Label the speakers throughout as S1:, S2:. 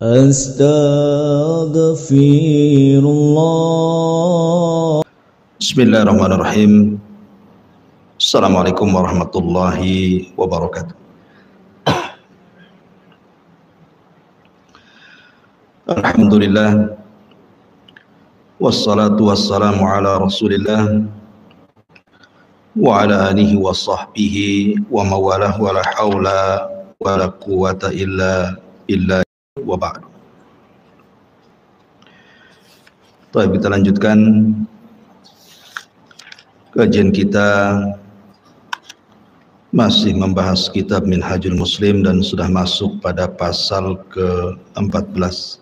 S1: Astaghfirullah. Bismillahirrahmanirrahim. Assalamualaikum warahmatullahi wabarakatuh. Alhamdulillah, wassalatu wassalamu ala rasulillah wa ala alihi wa sahbihi wa mawalah wa la hawla wa la quwata illa billah wa ba'du. Baik, kita lanjutkan kajian kita, masih membahas kitab Minhajul Muslim dan sudah masuk pada pasal ke-14,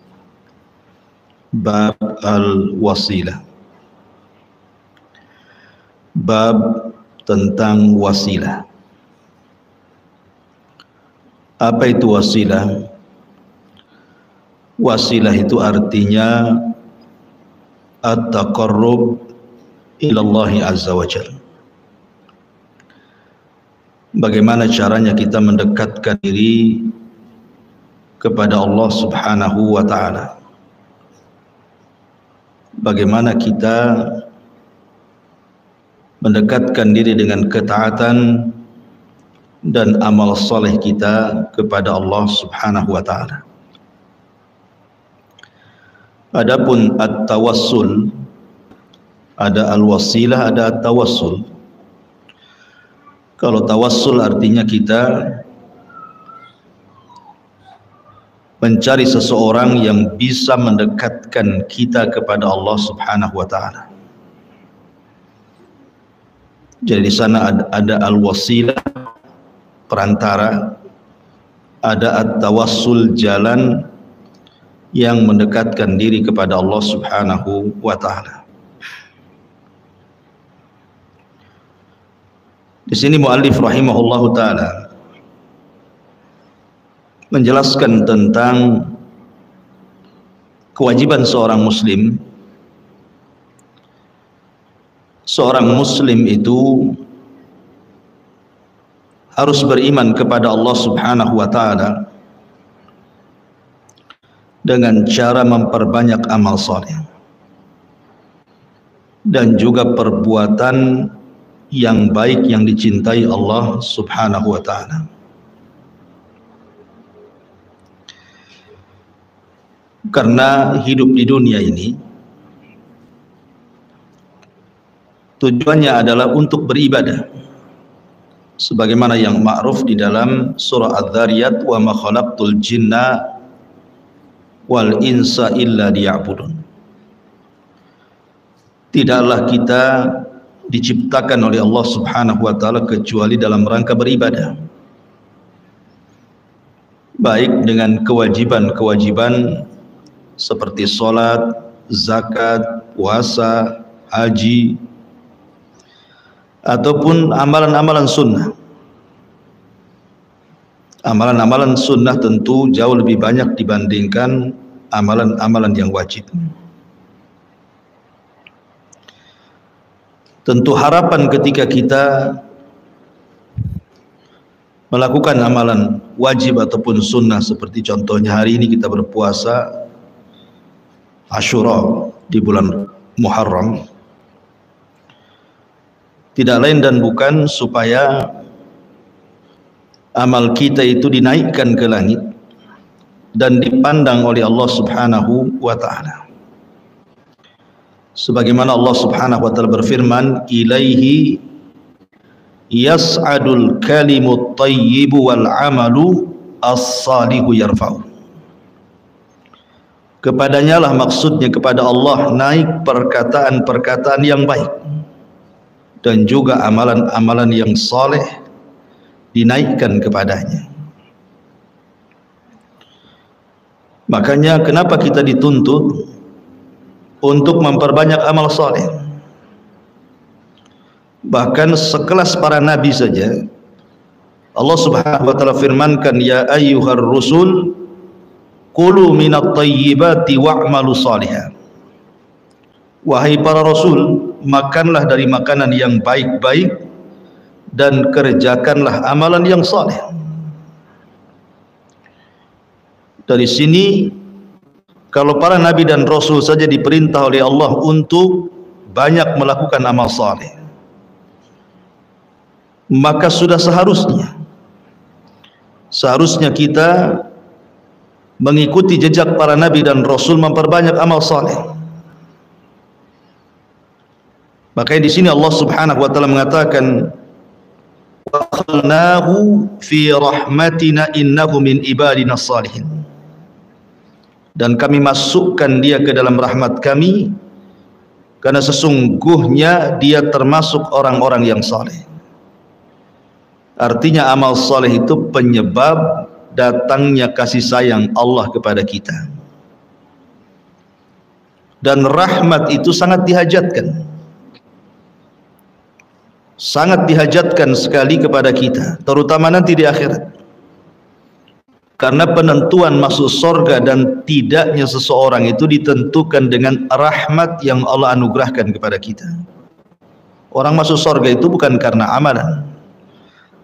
S1: bab al-wasilah, bab tentang wasilah. Apa itu wasilah? Wasilah itu artinya at-taqarrub ilallahi azza wa jalla. Bagaimana caranya kita mendekatkan diri kepada Allah subhanahu wa ta'ala. Bagaimana kita mendekatkan diri dengan ketaatan dan amal saleh kita kepada Allah subhanahu wa ta'ala. Adapun at-tawassul, ada al-wasilah, ada at-tawassul. Kalau tawassul artinya kita mencari seseorang yang bisa mendekatkan kita kepada Allah subhanahu wa ta'ala. Jadi di sana ada al-wasilah, perantara, ada at-tawassul, jalan yang mendekatkan diri kepada Allah subhanahu wa ta'ala. Di sini muallif rahimahullahu ta'ala menjelaskan tentang kewajiban seorang muslim. Seorang muslim itu harus beriman kepada Allah subhanahu wa ta'ala dengan cara memperbanyak amal saleh dan juga perbuatan yang baik yang dicintai Allah subhanahu wa ta'ala. Karena hidup di dunia ini tujuannya adalah untuk beribadah, sebagaimana yang ma'ruf di dalam surah Adz-Dzariyat, wa ma khalaqtul jinna wal insa illa liya'budun. Tidaklah kita diciptakan oleh Allah subhanahu wa ta'ala kecuali dalam rangka beribadah, baik dengan kewajiban-kewajiban seperti sholat, zakat, puasa, haji, ataupun amalan-amalan sunnah. Amalan-amalan sunnah tentu jauh lebih banyak dibandingkan amalan-amalan yang wajib. Tentu harapan ketika kita melakukan amalan wajib ataupun sunnah, seperti contohnya hari ini kita berpuasa Asyura di bulan Muharram, tidak lain dan bukan supaya amal kita itu dinaikkan ke langit dan dipandang oleh Allah subhanahu wa ta'ala. Sebagaimana Allah subhanahu wa ta'ala berfirman, ilaihi yas'adul kalimut tayyibu wal amalu as-salihu yarfa'u. Kepadanya lah, maksudnya kepada Allah, naik perkataan-perkataan yang baik dan juga amalan-amalan yang saleh dinaikkan kepadanya. Makanya kenapa kita dituntut untuk memperbanyak amal saleh. Bahkan sekelas para nabi saja Allah subhanahu wa ta'ala firmankan, ya ayyuhar rusul kulu minat tayyibati wa'malu salihah. Wahai para rasul, makanlah dari makanan yang baik-baik dan kerjakanlah amalan yang saleh. Dari sini Kalau para nabi dan rasul saja diperintah oleh Allah untuk banyak melakukan amal saleh, maka sudah seharusnya kita mengikuti jejak para nabi dan rasul, memperbanyak amal saleh. Makanya di sini Allah Subhanahu wa taala mengatakan, wa khalnahu fi rahmatina innahu min ibadina salihin. Dan kami masukkan dia ke dalam rahmat kami, karena sesungguhnya dia termasuk orang-orang yang saleh. Artinya amal saleh itu penyebab datangnya kasih sayang Allah kepada kita. Dan rahmat itu sangat dihajatkan. Sangat dihajatkan sekali kepada kita, terutama nanti di akhirat. Karena penentuan masuk surga dan tidaknya seseorang itu ditentukan dengan rahmat yang Allah anugerahkan kepada kita. Orang masuk surga itu bukan karena amalan,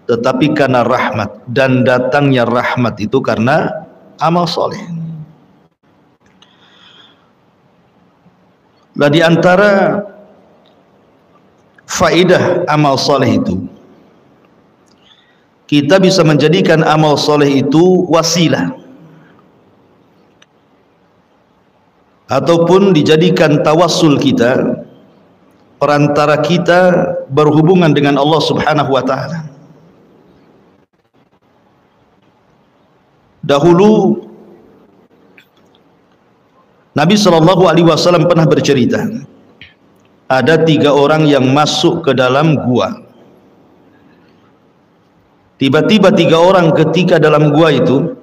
S1: tetapi karena rahmat, dan datangnya rahmat itu karena amal soleh. Nah, di antara faidah amal soleh itu, kita bisa menjadikan amal soleh itu wasilah, ataupun dijadikan tawassul kita, perantara kita berhubungan dengan Allah Subhanahu wa ta'ala. Dahulu Nabi SAW pernah bercerita, ada 3 orang yang masuk ke dalam gua. Tiba-tiba 3 orang ketika dalam gua itu,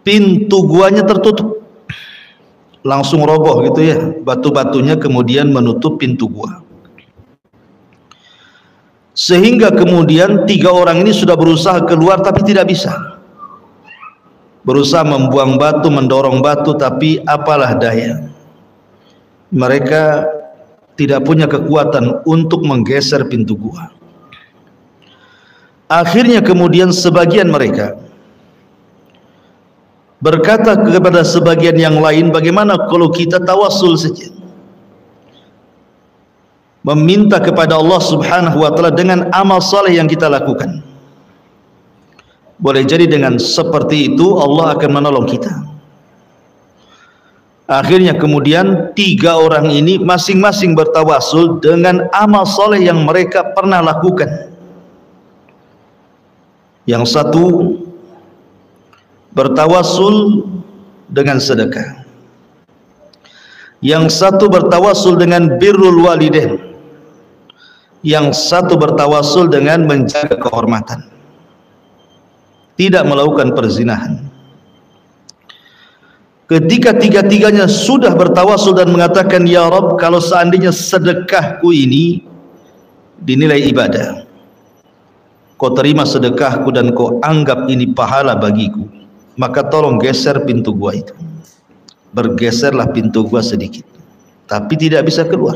S1: pintu guanya tertutup, langsung roboh gitu ya, batu-batunya kemudian menutup pintu gua. Sehingga kemudian 3 orang ini sudah berusaha keluar tapi tidak bisa. Berusaha membuang batu, mendorong batu, tapi apalah daya, mereka tidak punya kekuatan untuk menggeser pintu gua. Akhirnya kemudian sebagian mereka berkata kepada sebagian yang lain, bagaimana kalau kita tawassul saja, meminta kepada Allah Subhanahu wa ta'ala dengan amal saleh yang kita lakukan. Boleh jadi dengan seperti itu Allah akan menolong kita. Akhirnya kemudian 3 orang ini masing-masing bertawasul dengan amal soleh yang mereka pernah lakukan. Yang satu bertawasul dengan sedekah, yang satu bertawasul dengan birrul walidain, yang satu bertawasul dengan menjaga kehormatan, tidak melakukan perzinahan. Ketika 3-tiganya sudah bertawasul dan mengatakan, ya Rabb, kalau seandainya sedekahku ini dinilai ibadah, kau terima sedekahku dan kau anggap ini pahala bagiku, maka tolong geser pintu gua itu. Bergeserlah pintu gua sedikit, tapi tidak bisa keluar.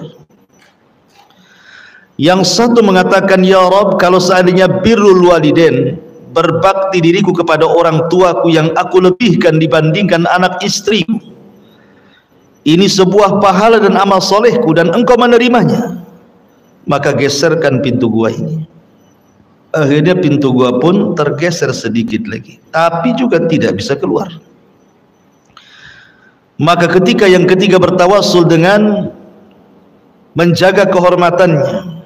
S1: Yang satu mengatakan, ya Rabb, kalau seandainya birrul walidain, berbakti diriku kepada orang tuaku yang aku lebihkan dibandingkan anak istriku, ini sebuah pahala dan amal solehku dan engkau menerimanya, maka geserkan pintu gua ini. Akhirnya pintu gua pun tergeser sedikit lagi, tapi juga tidak bisa keluar. Maka ketika yang ketiga bertawasul dengan menjaga kehormatannya,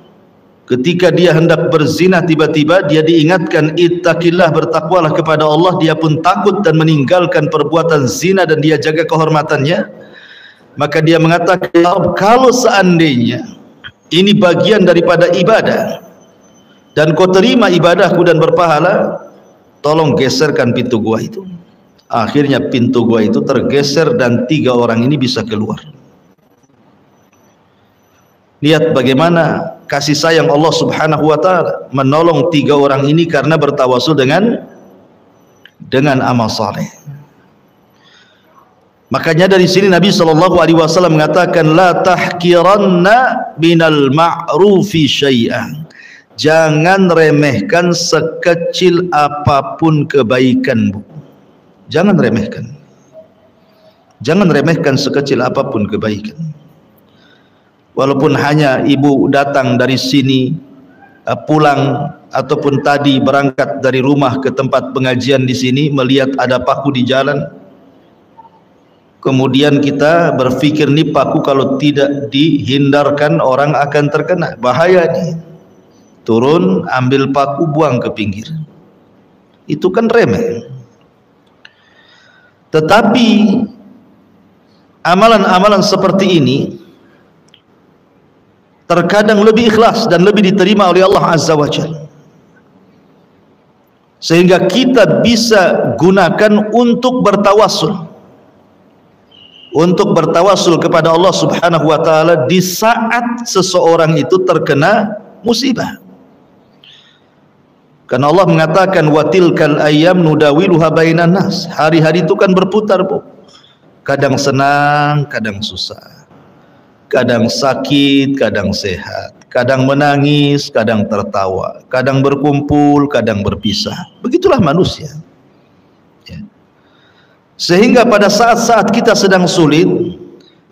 S1: ketika dia hendak berzina, tiba-tiba dia diingatkan, ittaqillah, bertakwalah kepada Allah. Dia pun takut dan meninggalkan perbuatan zina dan dia jaga kehormatannya. Maka dia mengatakan, ya Rabb, kalau seandainya ini bagian daripada ibadah dan kau terima ibadahku dan berpahala, tolong geserkan pintu gua itu. Akhirnya pintu gua itu tergeser dan 3 orang ini bisa keluar. Lihat bagaimana kasih sayang Allah Subhanahu wa ta'ala menolong 3 orang ini karena bertawasul dengan amal saleh. Makanya dari sini Nabi SAW mengatakan, la tahkiranna minal ma'rufi syai'an, jangan remehkan sekecil apapun kebaikanmu, jangan remehkan. Jangan remehkan sekecil apapun kebaikan. Walaupun hanya ibu datang dari sini, pulang ataupun tadi berangkat dari rumah ke tempat pengajian di sini, melihat ada paku di jalan, kemudian kita berpikir nih paku kalau tidak dihindarkan orang akan terkena, bahaya nih. Turun, ambil paku, buang ke pinggir. Itu kan remeh. Tetapi amalan-amalan seperti ini terkadang lebih ikhlas dan lebih diterima oleh Allah Azza wa Jalla, sehingga kita bisa gunakan untuk bertawassul kepada Allah Subhanahu wa taala di saat seseorang itu terkena musibah. Karena Allah mengatakan wa tilkal ayyam nudawiluha bainan nas. Hari-hari itu kan berputar, Bu. Kadang senang, kadang susah. Kadang sakit, kadang sehat. Kadang menangis, kadang tertawa. Kadang berkumpul, kadang berpisah. Begitulah manusia. Ya. Sehingga pada saat-saat kita sedang sulit,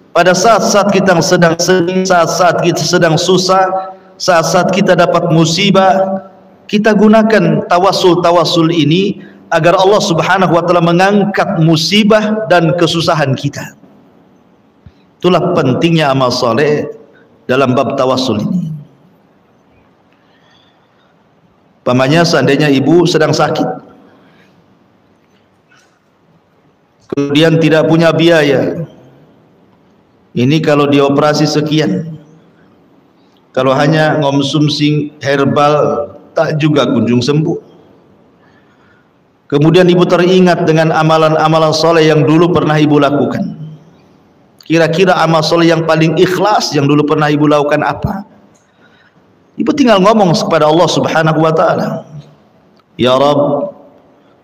S1: pada saat-saat kita sedang sedih, saat-saat kita sedang susah, saat-saat kita dapat musibah, kita gunakan tawasul ini agar Allah Subhanahu wa taala mengangkat musibah dan kesusahan kita. Itulah pentingnya amal soleh dalam bab tawasul ini. Pamannya seandainya ibu sedang sakit, kemudian tidak punya biaya, ini kalau dioperasi sekian, kalau hanya ngonsumsi herbal tak juga kunjung sembuh. Kemudian ibu teringat dengan amalan-amalan soleh yang dulu pernah ibu lakukan. Kira-kira amal soleh yang paling ikhlas yang dulu pernah ibu lakukan apa? Ibu tinggal ngomong kepada Allah Subhanahu wa taala, ya Rabb,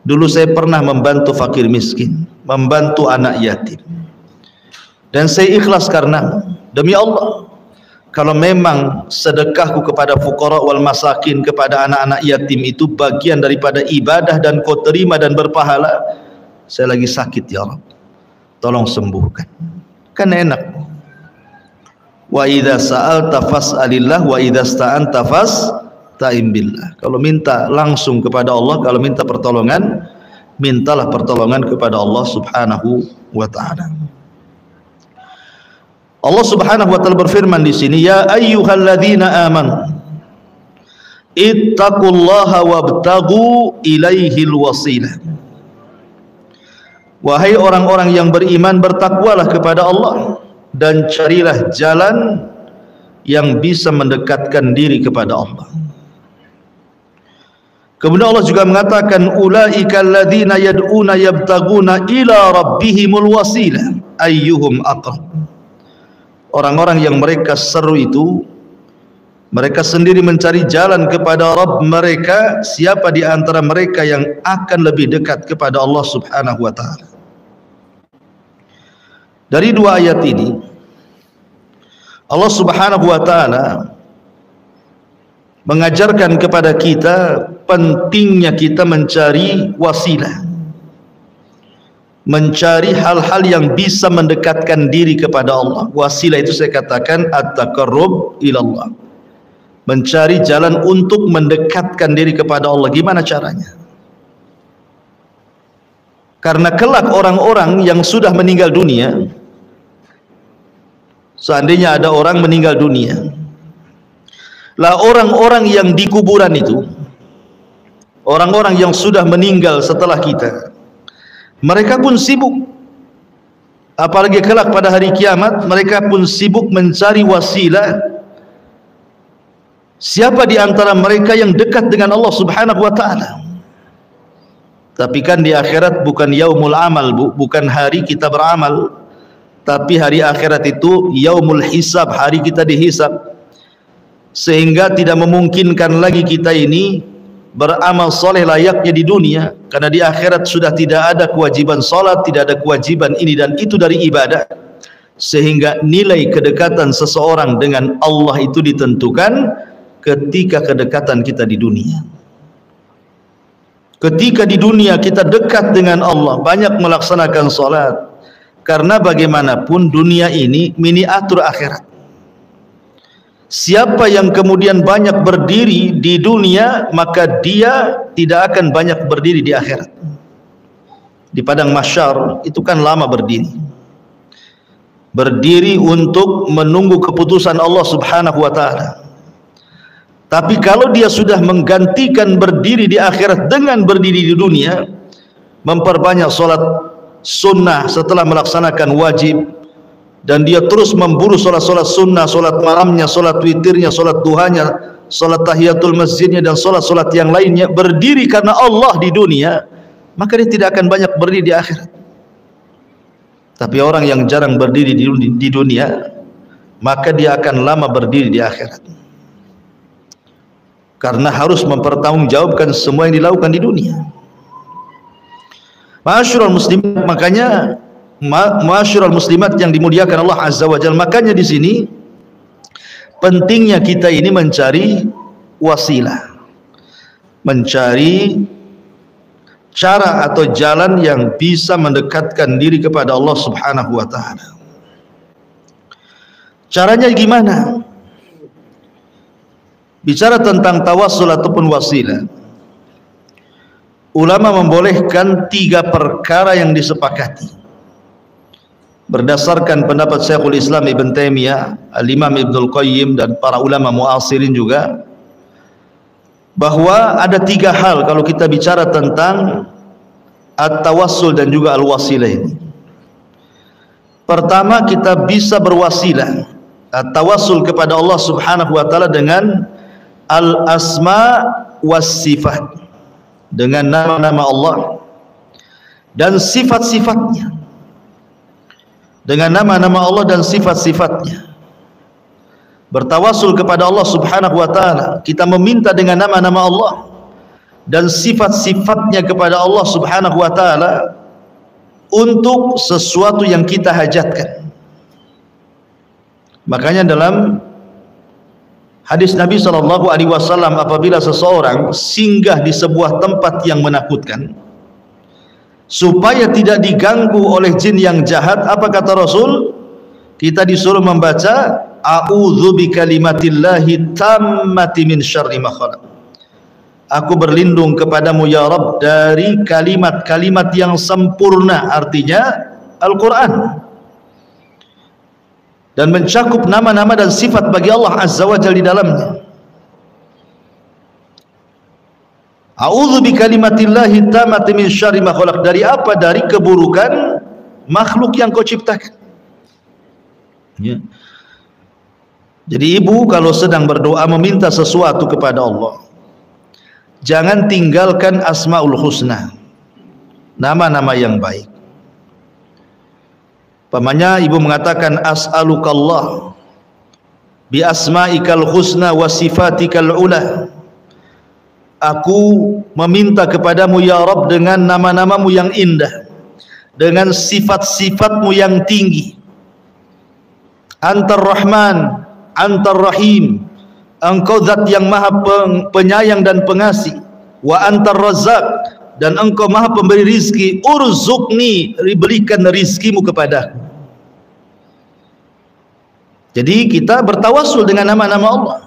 S1: dulu saya pernah membantu fakir miskin, membantu anak yatim, dan saya ikhlas karena demi Allah, kalau memang sedekahku kepada fuqara wal masakin, kepada anak-anak yatim itu bagian daripada ibadah dan kau terima dan berpahala, saya lagi sakit ya Rabb, tolong sembuhkan. Kan enak. Wa idza sa'alta fas'alillah wa idza sta'anta fasta'in billah. Kalau minta langsung kepada Allah, kalau minta pertolongan, mintalah pertolongan kepada Allah Subhanahu wa taala. Allah Subhanahu wa taala berfirman di sini, ya ayyuhalladzina amanu ittaqullaha wabtaghu ilaihil wasilah. Wahai orang-orang yang beriman, bertakwalah kepada Allah dan carilah jalan yang bisa mendekatkan diri kepada Allah. Kemudian Allah juga mengatakan ulaika alladzina yad'una yabtaguna ila rabbihimul wasilah ayyuhum aqrab. Orang-orang yang mereka seru itu, mereka sendiri mencari jalan kepada Rabb mereka, siapa di antara mereka yang akan lebih dekat kepada Allah Subhanahu wa taala. Dari dua ayat ini Allah Subhanahu wa taala mengajarkan kepada kita pentingnya kita mencari wasilah, mencari hal-hal yang bisa mendekatkan diri kepada Allah. Wasilah itu saya katakan at-taqarrub ilallah, mencari jalan untuk mendekatkan diri kepada Allah. Gimana caranya? Karena kelak orang-orang yang sudah meninggal dunia, seandainya ada orang meninggal dunia, lah orang-orang yang di kuburan itu, orang-orang yang sudah meninggal setelah kita, mereka pun sibuk, apalagi kelak pada hari kiamat, mereka pun sibuk mencari wasilah. Siapa di antara mereka yang dekat dengan Allah Subhanahu wa taala? Tapi kan di akhirat bukan yaumul amal, bukan hari kita beramal, tapi hari akhirat itu yaumul hisab, hari kita dihisab, sehingga tidak memungkinkan lagi kita ini beramal soleh layaknya di dunia, karena di akhirat sudah tidak ada kewajiban salat, tidak ada kewajiban ini dan itu dari ibadah, sehingga nilai kedekatan seseorang dengan Allah itu ditentukan ketika kedekatan kita di dunia. Ketika di dunia kita dekat dengan Allah, banyak melaksanakan salat, Karena bagaimanapun dunia ini miniatur akhirat. Siapa yang kemudian banyak berdiri di dunia, maka dia tidak akan banyak berdiri di akhirat. Di padang mahsyar itu kan lama berdiri. Berdiri untuk menunggu keputusan Allah Subhanahu wa taala. Tapi kalau dia sudah menggantikan berdiri di akhirat dengan berdiri di dunia, memperbanyak solat sunnah setelah melaksanakan wajib, dan dia terus memburu solat-solat sunnah, solat malamnya, solat witirnya, solat duhanya, solat tahiyatul masjidnya, dan solat-solat yang lainnya, berdiri karena Allah di dunia, maka dia tidak akan banyak berdiri di akhirat. Tapi orang yang jarang berdiri di dunia, maka dia akan lama berdiri di akhirat, karena harus mempertanggungjawabkan semua yang dilakukan di dunia. Ma'asyiral muslimat, makanya ma'asyiral muslimat yang dimuliakan Allah Azza wa Jalla, makanya di sini pentingnya kita ini mencari wasilah, mencari cara atau jalan yang bisa mendekatkan diri kepada Allah Subhanahu wa taala. Caranya gimana? Bicara tentang tawassul ataupun wasilah, ulama membolehkan 3 perkara yang disepakati berdasarkan pendapat Syekhul Islam Ibn Taimiyah, Al-Imam Ibnul Qayyim, dan para ulama muasirin juga, bahwa ada 3 hal kalau kita bicara tentang at-tawassul dan juga al-wasilah ini. Pertama, kita bisa berwasilah at-tawassul kepada Allah Subhanahu wa taala dengan al-asma was sifat, dengan nama-nama Allah dan sifat-sifatnya, dengan nama-nama Allah dan sifat-sifatnya. Bertawassul kepada Allah Subhanahu wa taala, kita meminta dengan nama-nama Allah dan sifat-sifatnya kepada Allah Subhanahu wa taala untuk sesuatu yang kita hajatkan. Makanya dalam hadis Nabi SAW, apabila seseorang singgah di sebuah tempat yang menakutkan, supaya tidak diganggu oleh jin yang jahat, apa kata Rasul? Kita disuruh membaca a'udzu bikalimatillahi tammati min syarri ma khalaq. Aku berlindung kepadamu ya Rabb dari kalimat-kalimat yang sempurna, artinya Al-Quran, dan mencakup nama-nama dan sifat bagi Allah Azza wa Jalla di dalamnya. A'udzu bikalimatillahi tammati min syarri ma khalaq. Dari apa? Dari keburukan makhluk yang kau ciptakan. Ya. Jadi ibu kalau sedang berdoa meminta sesuatu kepada Allah, jangan tinggalkan Asmaul Husna, nama-nama yang baik. Pamannya ibu mengatakan as'alukallah bi asma'ikal husna wa sifatikal ula. Aku meminta kepadamu ya Rabb dengan nama-namamu yang indah, dengan sifat-sifatmu yang tinggi. Antar Rahman, Antar Rahim, Engkau zat yang maha penyayang dan pengasih. Wa Antar Razzaq, dan Engkau maha pemberi rizki. Urzuqni, berikan rizkimu kepadaku. Jadi kita bertawassul dengan nama-nama Allah,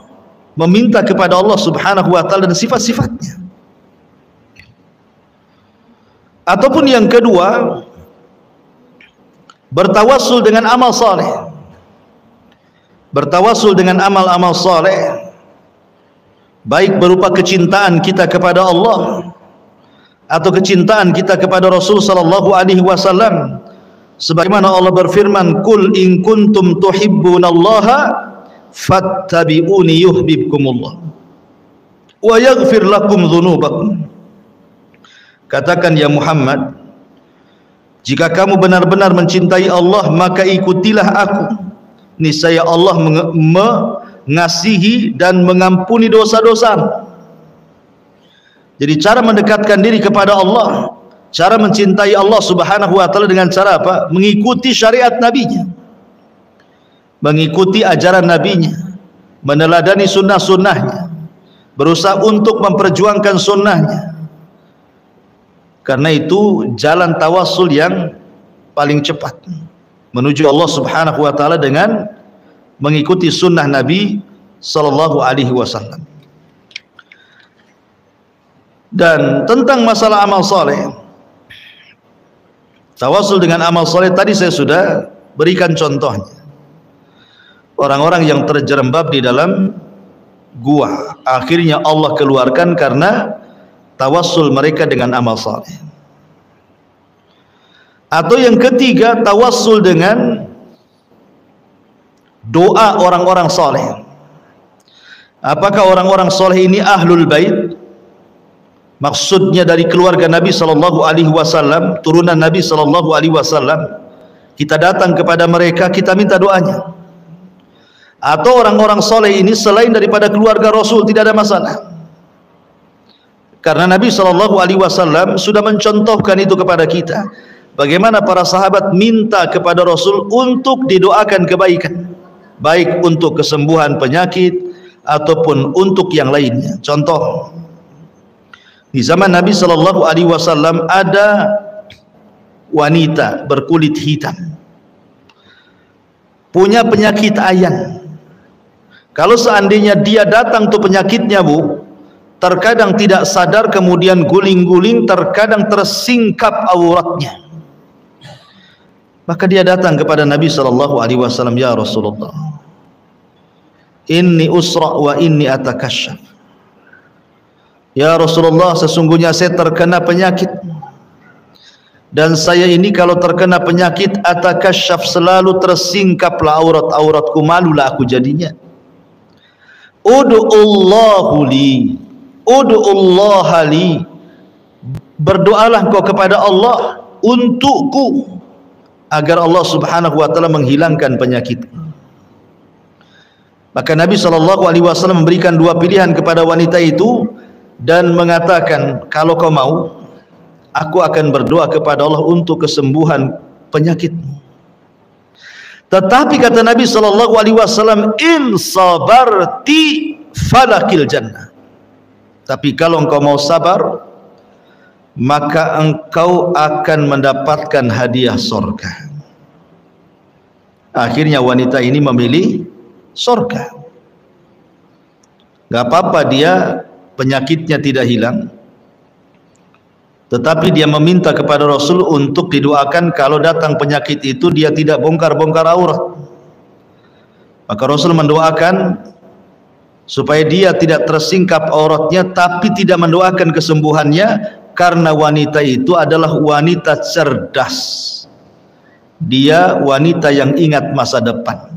S1: meminta kepada Allah Subhanahu wa taala dan sifat-sifatnya. Ataupun yang kedua, bertawassul dengan amal saleh. Bertawassul dengan amal-amal saleh, baik berupa kecintaan kita kepada Allah atau kecintaan kita kepada Rasul sallallahu alaihi wasallam, sebagaimana Allah berfirman, "Qul in kuntum tuhibbunallaha fattabi'uni yuhibbukumullah wa yaghfir lakum dzunubakum." Katakan ya Muhammad, jika kamu benar-benar mencintai Allah, maka ikutilah aku, niscaya Allah mengasihi dan mengampuni dosa-dosa. Jadi cara mendekatkan diri kepada Allah, cara mencintai Allah Subhanahu wa taala dengan cara apa? Mengikuti syariat nabinya, mengikuti ajaran nabinya, meneladani sunnah-sunnahnya, berusaha untuk memperjuangkan sunnahnya. Karena itu jalan tawassul yang paling cepat menuju Allah Subhanahu wa taala dengan mengikuti sunnah Nabi sallallahu alaihi wasallam. Dan tentang masalah amal soleh, tawasul dengan amal soleh tadi saya sudah berikan contohnya. Orang-orang yang terjerembab di dalam gua, akhirnya Allah keluarkan karena tawasul mereka dengan amal soleh. Atau yang ketiga, tawasul dengan doa orang-orang soleh. Apakah orang-orang soleh ini ahlul bait? Maksudnya dari keluarga Nabi sallallahu alaihi wasallam, turunan Nabi sallallahu alaihi wasallam. Kita datang kepada mereka, kita minta doanya. Atau orang-orang soleh ini selain daripada keluarga Rasul, tidak ada masalah. Karena Nabi sallallahu alaihi wasallam sudah mencontohkan itu kepada kita. Bagaimana para sahabat minta kepada Rasul untuk didoakan kebaikan, baik untuk kesembuhan penyakit ataupun untuk yang lainnya. Contoh, di zaman Nabi sallallahu alaihi wasallam ada wanita berkulit hitam, punya penyakit ayan. Kalau seandainya dia datang tuh penyakitnya, Bu, terkadang tidak sadar, kemudian guling-guling, terkadang tersingkap auratnya. Maka dia datang kepada Nabi sallallahu alaihi wasallam, ya Rasulullah, inni usra wa inni atakasyaf. Ya Rasulullah, sesungguhnya saya terkena penyakit, dan saya ini kalau terkena penyakit atakasyaf, selalu tersingkaplah auratku, malulah aku jadinya. Ud'ullahu li, ud'ullaha li, berdoalah kau kepada Allah untukku, agar Allah Subhanahu wa taala menghilangkan penyakitku. Maka Nabi sallallahu alaihi wasallam memberikan dua pilihan kepada wanita itu dan mengatakan, kalau kau mau, aku akan berdoa kepada Allah untuk kesembuhan penyakitmu. Tetapi kata Nabi sallallahu alaihi wasallam, in sabarti falakil jannah. Tapi kalau engkau mau sabar, maka engkau akan mendapatkan hadiah surga. Akhirnya wanita ini memilih surga. Gak apa-apa dia penyakitnya tidak hilang, tetapi dia meminta kepada Rasul untuk didoakan kalau datang penyakit itu dia tidak bongkar-bongkar aurat. Maka Rasul mendoakan supaya dia tidak tersingkap auratnya, tapi tidak mendoakan kesembuhannya, karena wanita itu adalah wanita cerdas. Dia wanita yang ingat masa depan.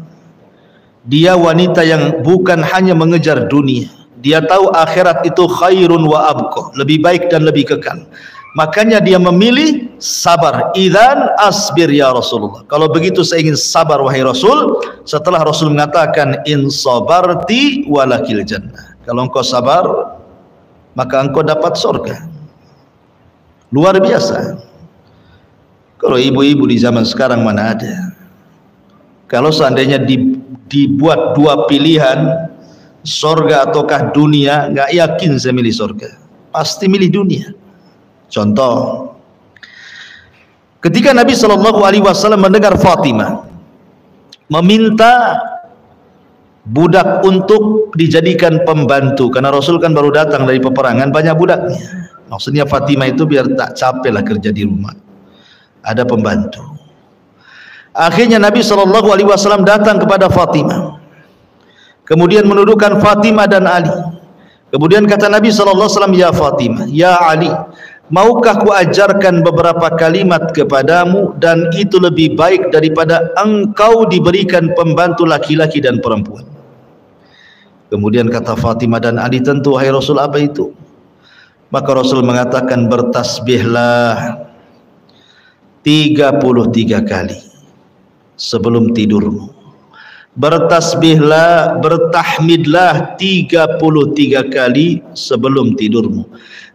S1: Dia wanita yang bukan hanya mengejar dunia. Dia tahu akhirat itu khairun wa abqa, lebih baik dan lebih kekal. Makanya dia memilih sabar. Idzan asbir ya Rasulullah. Kalau begitu saya ingin sabar wahai Rasul. Setelah Rasul mengatakan in sabarti walakil jannah. Kalau engkau sabar, maka engkau dapat surga. Luar biasa. Kalau ibu-ibu di zaman sekarang mana ada. Kalau seandainya dibuat dua pilihan, surga ataukah dunia, nggak yakin saya milih surga, pasti milih dunia. Contoh, ketika Nabi sallallahu alaihi wasallam mendengar Fatimah meminta budak untuk dijadikan pembantu, karena Rasul kan baru datang dari peperangan, banyak budaknya. Maksudnya Fatimah itu biar tak capek lah kerja di rumah, ada pembantu. Akhirnya Nabi sallallahu alaihi wasallam datang kepada Fatimah, kemudian menudukkan Fatimah dan Ali. Kemudian kata Nabi sallallahu alaihi wasallam, ya Fatimah, ya Ali, maukah ku ajarkan beberapa kalimat kepadamu, dan itu lebih baik daripada engkau diberikan pembantu laki-laki dan perempuan. Kemudian kata Fatimah dan Ali, tentu wahai Rasul, apa itu? Maka Rasul mengatakan, bertasbihlah 33 kali sebelum tidurmu. Bertasbihlah, bertahmidlah 33 kali sebelum tidurmu,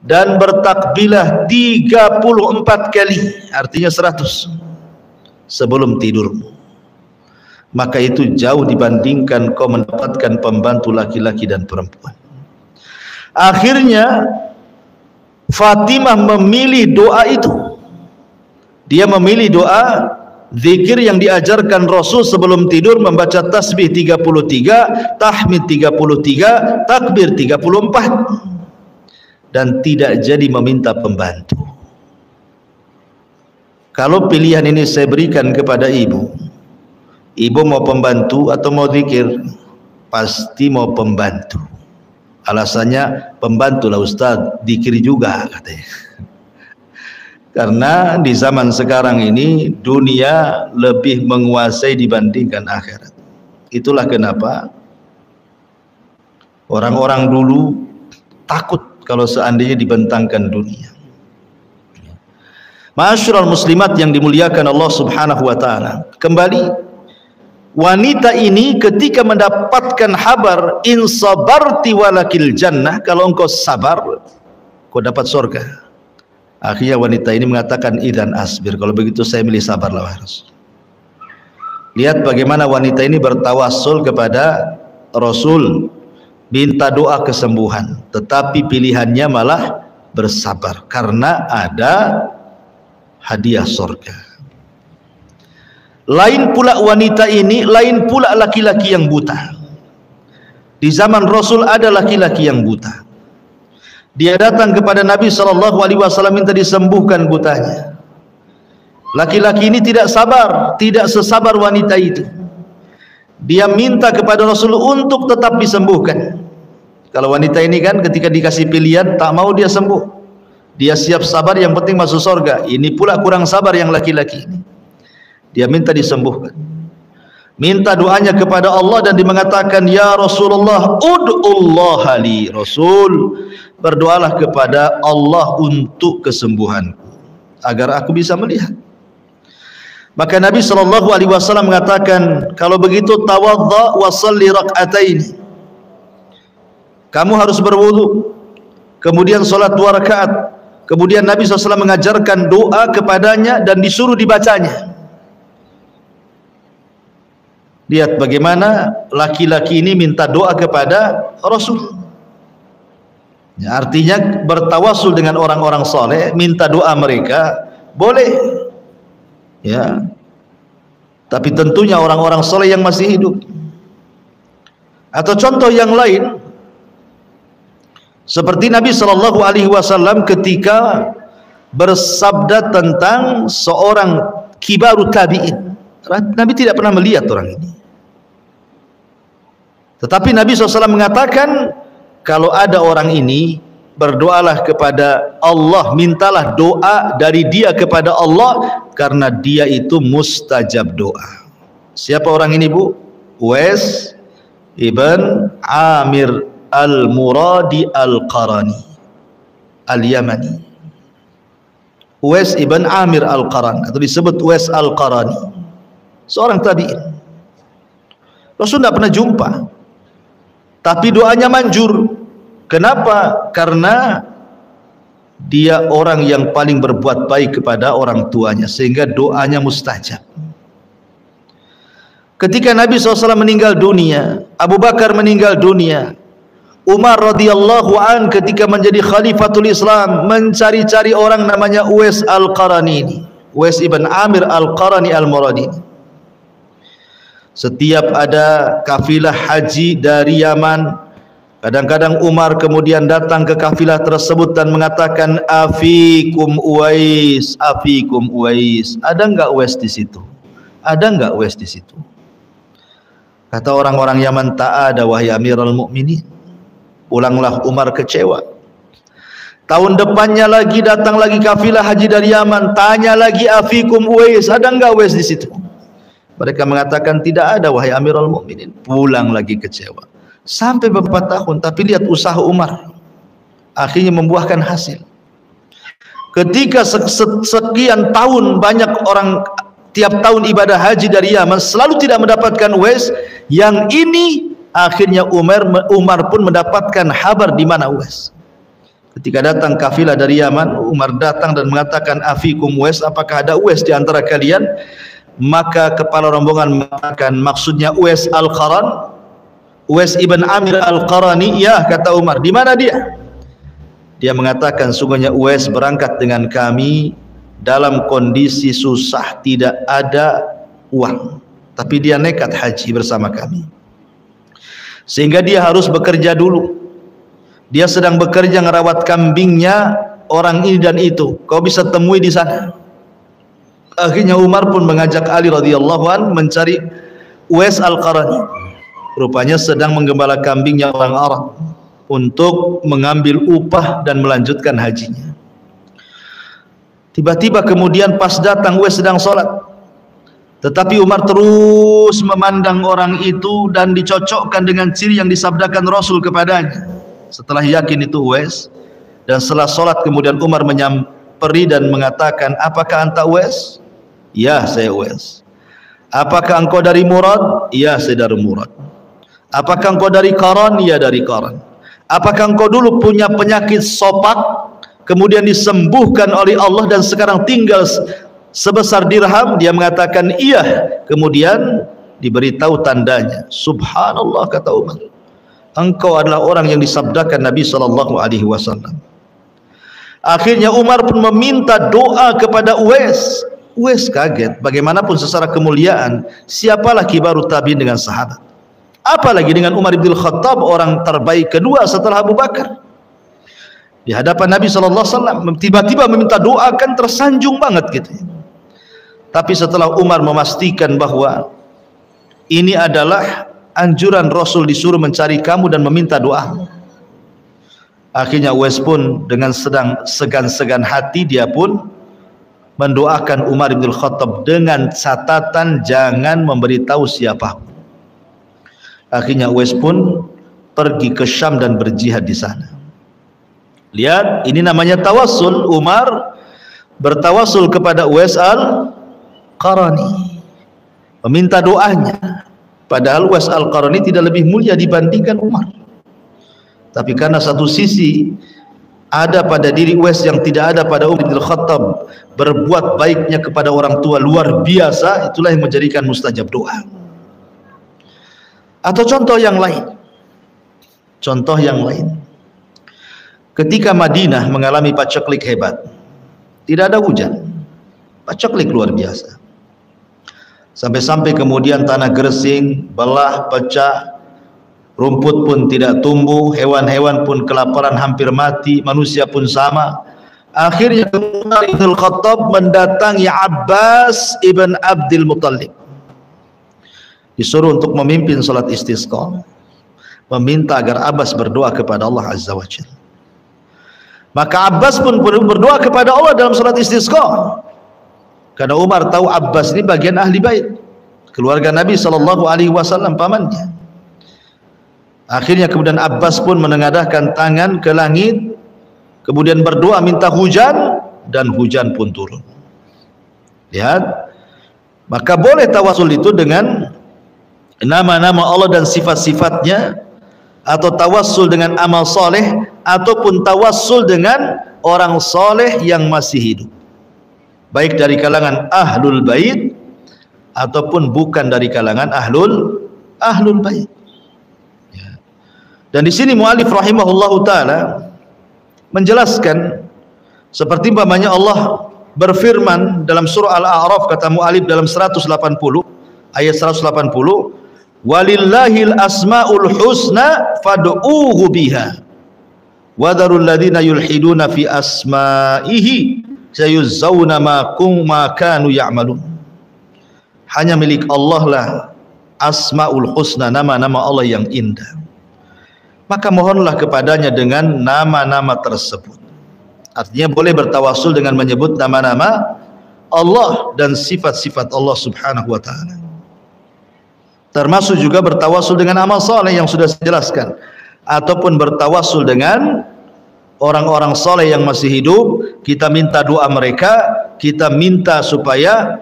S1: dan bertakbilah 34 kali, artinya 100 sebelum tidurmu. Maka itu jauh dibandingkan kau mendapatkan pembantu laki-laki dan perempuan. Akhirnya, Fatimah memilih doa itu. Dia memilih doa zikir yang diajarkan Rasul sebelum tidur, membaca tasbih 33, tahmid 33, takbir 34, dan tidak jadi meminta pembantu. Kalau pilihan ini saya berikan kepada ibu mau pembantu atau mau zikir? Pasti mau pembantu. Alasannya, pembantu lah Ustaz, zikir juga katanya. Karena di zaman sekarang ini dunia lebih menguasai dibandingkan akhirat. Itulah kenapa orang-orang dulu takut kalau seandainya dibentangkan dunia. Ma'asyiral muslimat yang dimuliakan Allah Subhanahu wa taala. Kembali, wanita ini ketika mendapatkan kabar in sabarti walakil jannah, kalau engkau sabar kau dapat surga. Akhirnya wanita ini mengatakan idzan asbir, kalau begitu saya milih sabarlah wahai Rasul. Lihat bagaimana wanita ini bertawassul kepada Rasul, minta doa kesembuhan, tetapi pilihannya malah bersabar karena ada hadiah surga. Lain pula wanita ini, lain pula laki-laki yang buta. Di zaman Rasul ada laki-laki yang buta. Dia datang kepada Nabi SAW minta disembuhkan butanya. Laki-laki ini tidak sabar, tidak sesabar wanita itu. Dia minta kepada Rasul untuk tetap disembuhkan. Kalau wanita ini kan ketika dikasih pilihan tak mau dia sembuh. Dia siap sabar, yang penting masuk surga. Ini pula kurang sabar yang laki-laki ini. Dia minta disembuhkan, minta doanya kepada Allah, dan dia mengatakan, ya Rasulullah, ud'ullaha li. Rasul, berdoalah kepada Allah untuk kesembuhanku, agar aku bisa melihat. Maka Nabi SAW mengatakan, kalau begitu tawadha wa salli rak'atain. Kamu harus berwudu, kemudian salat 2 rakaat. Kemudian Nabi SAW mengajarkan doa kepadanya dan disuruh dibacanya. Lihat bagaimana laki-laki ini minta doa kepada Rasul. Ya, artinya bertawasul dengan orang-orang soleh, minta doa mereka boleh. Ya, tapi tentunya orang-orang soleh yang masih hidup. Atau contoh yang lain, seperti Nabi SAW ketika bersabda tentang seorang kibaru tabi'in. Nabi tidak pernah melihat orang ini, tetapi Nabi SAW mengatakan, kalau ada orang ini, berdoalah kepada Allah, mintalah doa dari dia kepada Allah, karena dia itu mustajab doa. Siapa orang ini, Bu? Uwais ibn Amir al-Muradi al-Qarani al-Yamani. Uwais ibn Amir al-Qarani, atau disebut Uwais al-Qarani, seorang tabi'in. Rasul tidak pernah jumpa, tapi doanya manjur. Kenapa? Karena dia orang yang paling berbuat baik kepada orang tuanya, sehingga doanya mustajab. Ketika Nabi SAW meninggal dunia, Abu Bakar meninggal dunia, Umar radhiyallahu an ketika menjadi khalifatul Islam mencari-cari orang namanya Uwais al-Qarani ini, Uwais ibn Amir al-Qarani al-Muradi. Setiap ada kafilah haji dari Yaman, kadang-kadang Umar kemudian datang ke kafilah tersebut dan mengatakan, afikum Uwais, afikum Uwais. Ada enggak Uwais di situ? Ada enggak Uwais di situ? Kata orang-orang Yaman, tak ada wahai Amirul Mukminin. Pulanglah Umar kecewa. Tahun depannya lagi datang lagi kafilah haji dari Yaman, tanya lagi, afikum Uwais, ada enggak Uwais di situ? Mereka mengatakan tidak ada wahai Amirul Mukminin. Pulang lagi kecewa. Sampai beberapa tahun, tapi lihat usaha Umar akhirnya membuahkan hasil. Ketika sekian tahun banyak orang tiap tahun ibadah haji dari Yaman selalu tidak mendapatkan Uwais, yang ini akhirnya Umar pun mendapatkan kabar di mana Uwais. Ketika datang kafilah dari Yaman, Umar datang dan mengatakan, afikum Uwais, apakah ada Uwais di antara kalian? Maka kepala rombongan mengatakan, maksudnya Uwais al-Qaran, Uwais ibn Amir al-Qarani. Ya, kata Umar, di mana dia? Dia mengatakan, sungguhnya Uwais berangkat dengan kami dalam kondisi susah, tidak ada uang, tapi dia nekat haji bersama kami, sehingga dia harus bekerja dulu. Dia sedang bekerja ngerawat kambingnya orang ini dan itu, kau bisa temui di sana. Akhirnya Umar pun mengajak Ali radhiyallahu an mencari Uwais Al-Qarani. Rupanya sedang menggembala kambingnya orang Arab untuk mengambil upah dan melanjutkan hajinya. Tiba-tiba kemudian pas datang Uwais sedang sholat, tetapi Umar terus memandang orang itu dan dicocokkan dengan ciri yang disabdakan Rasul kepadanya. Setelah yakin itu Uwais, dan setelah sholat kemudian Umar menyamperi dan mengatakan, apakah anta Uwais? Ya, saya Uwais. Apakah engkau dari Murad? Ya, saya dari Murad. Apakah engkau dari Qaran? Ya, dari Qaran. Apakah engkau dulu punya penyakit sopak, kemudian disembuhkan oleh Allah dan sekarang tinggal sebesar dirham? Dia mengatakan iya. Kemudian diberitahu tandanya. Subhanallah, kata Umar, engkau adalah orang yang disabdakan Nabi SAW. Akhirnya Umar pun meminta doa kepada Uwais. Uwais kaget, bagaimanapun secara kemuliaan, siapalah kibaru tabi'in dengan sahabat, apalagi dengan Umar bin Khattab, orang terbaik kedua setelah Abu Bakar. Di hadapan Nabi SAW tiba-tiba meminta doa, kan tersanjung banget gitu. Tapi setelah Umar memastikan bahwa ini adalah anjuran Rasul, disuruh mencari kamu dan meminta doa, akhirnya Uwais pun dengan sedang segan-segan hati, dia pun mendoakan Umar bin Khattab dengan catatan jangan memberitahu siapa. Akhirnya Uwais pun pergi ke Syam dan berjihad di sana. Lihat, ini namanya tawassul. Umar bertawassul kepada Uwais Al-Qarani, meminta doanya, padahal Uwais Al-Qarani tidak lebih mulia dibandingkan Umar. Tapi karena satu sisi ada pada diri Uwais yang tidak ada pada Umar bin Khattab, berbuat baiknya kepada orang tua luar biasa, itulah yang menjadikan mustajab doa. Atau contoh yang lain, ketika Madinah mengalami paceklik hebat, tidak ada hujan, paceklik luar biasa, sampai-sampai kemudian tanah Gresing, belah, pecah, rumput pun tidak tumbuh, hewan-hewan pun kelaparan hampir mati, manusia pun sama. Akhirnya Umar bin Khattab mendatangi Abbas ibn Abdul Muttalib, disuruh untuk memimpin salat istisqa, meminta agar Abbas berdoa kepada Allah Azza wa Jalla. Maka Abbas pun berdoa kepada Allah dalam salat istisqa, karena Umar tahu Abbas ini bagian ahli bait, keluarga Nabi SAW, pamannya. Akhirnya kemudian Abbas pun menengadahkan tangan ke langit, kemudian berdoa minta hujan, dan hujan pun turun. Lihat, maka boleh tawasul itu dengan nama-nama Allah dan sifat-sifatnya, atau tawassul dengan amal soleh, ataupun tawassul dengan orang soleh yang masih hidup, baik dari kalangan ahlul bait ataupun bukan dari kalangan ahlul bait. Dan di sini mu'alif rahimahullahu ta'ala menjelaskan, seperti umpamanya Allah berfirman dalam surah Al-A'raf, kata mu'alif dalam 180 ayat 180, walillahil asma'ul husna fad'uuhu biha wadarul ladhina yulhiduna fi asma'ihi sayuzzawna ma kanu ya'malun. Hanya milik Allah lah asma'ul husna, nama-nama Allah yang indah, maka mohonlah kepadanya dengan nama-nama tersebut. Artinya boleh bertawasul dengan menyebut nama-nama Allah dan sifat-sifat Allah Subhanahu wa ta'ala. Termasuk juga bertawasul dengan amal saleh yang sudah saya jelaskan, ataupun bertawasul dengan orang-orang saleh yang masih hidup. Kita minta doa mereka, kita minta supaya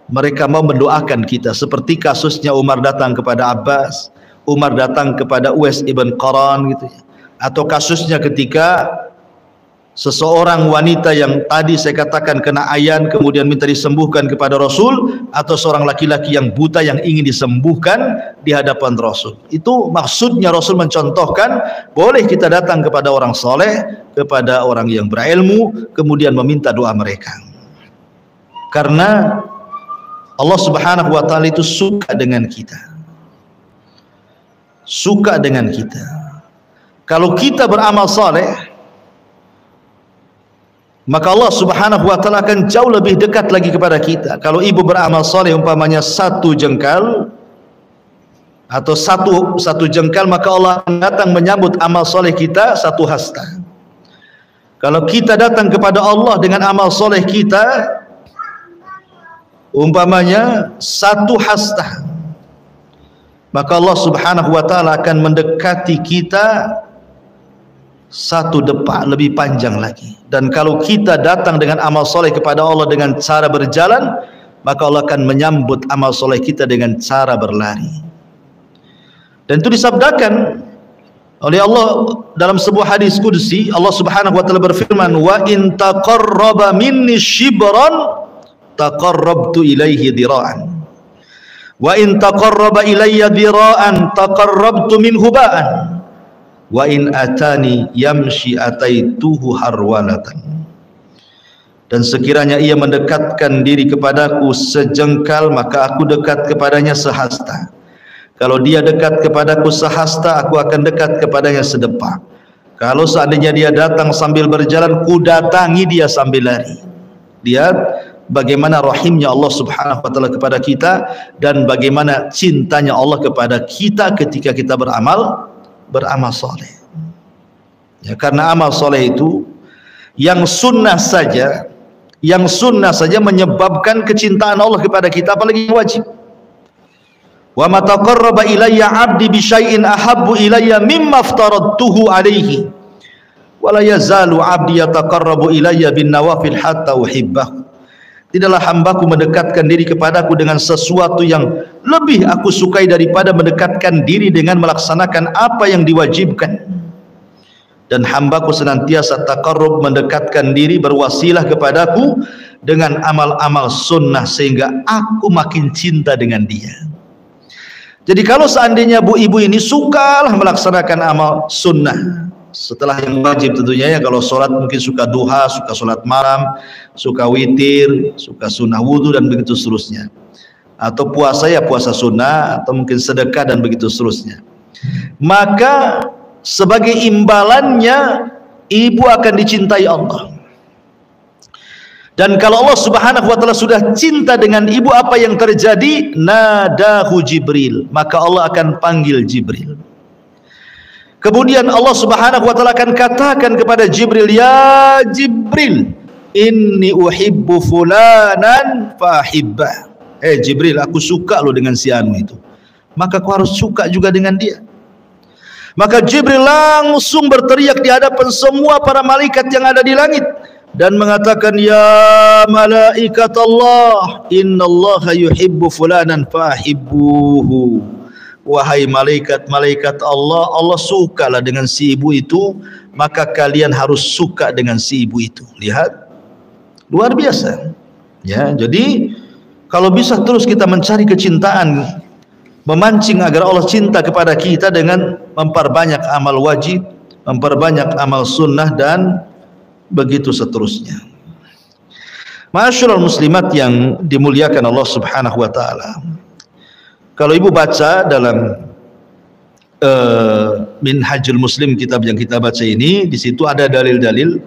S1: mereka mau mendoakan kita, seperti kasusnya Umar datang kepada Abbas, Umar datang kepada Uwais ibn Qaran gitu ya. Atau kasusnya ketika seseorang wanita yang tadi saya katakan kena ayan kemudian minta disembuhkan kepada Rasul, atau seorang laki-laki yang buta yang ingin disembuhkan di hadapan Rasul. Itu maksudnya Rasul mencontohkan boleh kita datang kepada orang soleh, kepada orang yang berilmu, kemudian meminta doa mereka. Karena Allah Subhanahu wa taala itu suka dengan kita. Suka dengan kita. Kalau kita beramal saleh, maka Allah Subhanahu wa taala akan jauh lebih dekat lagi kepada kita. Kalau ibu beramal saleh umpamanya satu jengkal atau satu jengkal, maka Allah akan datang menyambut amal saleh kita satu hasta. Kalau kita datang kepada Allah dengan amal saleh kita umpamanya satu hasta, maka Allah Subhanahu wa taala akan mendekati kita satu depa lebih panjang lagi. Dan kalau kita datang dengan amal soleh kepada Allah dengan cara berjalan, maka Allah akan menyambut amal soleh kita dengan cara berlari. Dan itu disabdakan oleh Allah dalam sebuah hadis qudsi. Allah Subhanahu wa taala berfirman, wa in taqarraba minni shibran taqarrabtu ilaihi dira'an wa in taqarraba ilayya dira'an taqarrabtu minhu ba'an wa in atani yamshi ataituhu harwalatan. Dan sekiranya ia mendekatkan diri kepadaku sejengkal, maka aku dekat kepadanya sehasta. Kalau dia dekat kepadaku sehasta, aku akan dekat kepadanya sedepa. Kalau seandainya dia datang sambil berjalan, ku datangi dia sambil lari. Lihat bagaimana rahimnya Allah Subhanahu wa taala kepada kita, dan bagaimana cintanya Allah kepada kita ketika kita beramal soleh. Ya, karena amal soleh itu yang sunnah saja menyebabkan kecintaan Allah kepada kita, apalagi yang wajib. Wa ma taqarraba ilayya 'abdi bi syai'in ahabbu ilayya mimma aftaradtuhu alaihi wa la yazalu 'abdi yataqarrabu ilayya bin nawafil hatta uhibbahu. Tidaklah hambaku mendekatkan diri kepadaku dengan sesuatu yang lebih aku sukai daripada mendekatkan diri dengan melaksanakan apa yang diwajibkan. Dan hambaku senantiasa taqarrub, mendekatkan diri, berwasilah kepadaku dengan amal-amal sunnah, sehingga aku makin cinta dengan dia. Jadi kalau seandainya bu ibu ini sukalah melaksanakan amal sunnah setelah yang wajib tentunya, ya. Kalau sholat mungkin suka duha, suka sholat malam, suka witir, suka sunnah wudhu, dan begitu seterusnya. Atau puasa, ya puasa sunnah, atau mungkin sedekah, dan begitu seterusnya. Maka sebagai imbalannya ibu akan dicintai Allah. Dan kalau Allah Subhanahu wa taala sudah cinta dengan ibu, apa yang terjadi? Nadahu Jibril, maka Allah akan panggil Jibril. Kemudian Allah Subhanahu wa taala akan katakan kepada Jibril, ya Jibril, inni uhibbu fulanan fahibbah. Jibril, aku suka lo dengan si anu itu, maka kau harus suka juga dengan dia. Maka Jibril langsung berteriak di hadapan semua para malaikat yang ada di langit dan mengatakan, ya malaikat Allah, innallaha yuhibbu fulanan fahibbuhu. Wahai malaikat-malaikat Allah, Allah sukalah dengan si ibu itu, maka kalian harus suka dengan si ibu itu. Lihat, luar biasa. Ya, jadi kalau bisa terus kita mencari kecintaan, memancing agar Allah cinta kepada kita dengan memperbanyak amal wajib, memperbanyak amal sunnah, dan begitu seterusnya. Ma'asyiral muslimat yang dimuliakan Allah Subhanahu wa taala. Kalau ibu baca dalam Minhajul Muslim, kitab yang kita baca ini, di situ ada dalil-dalil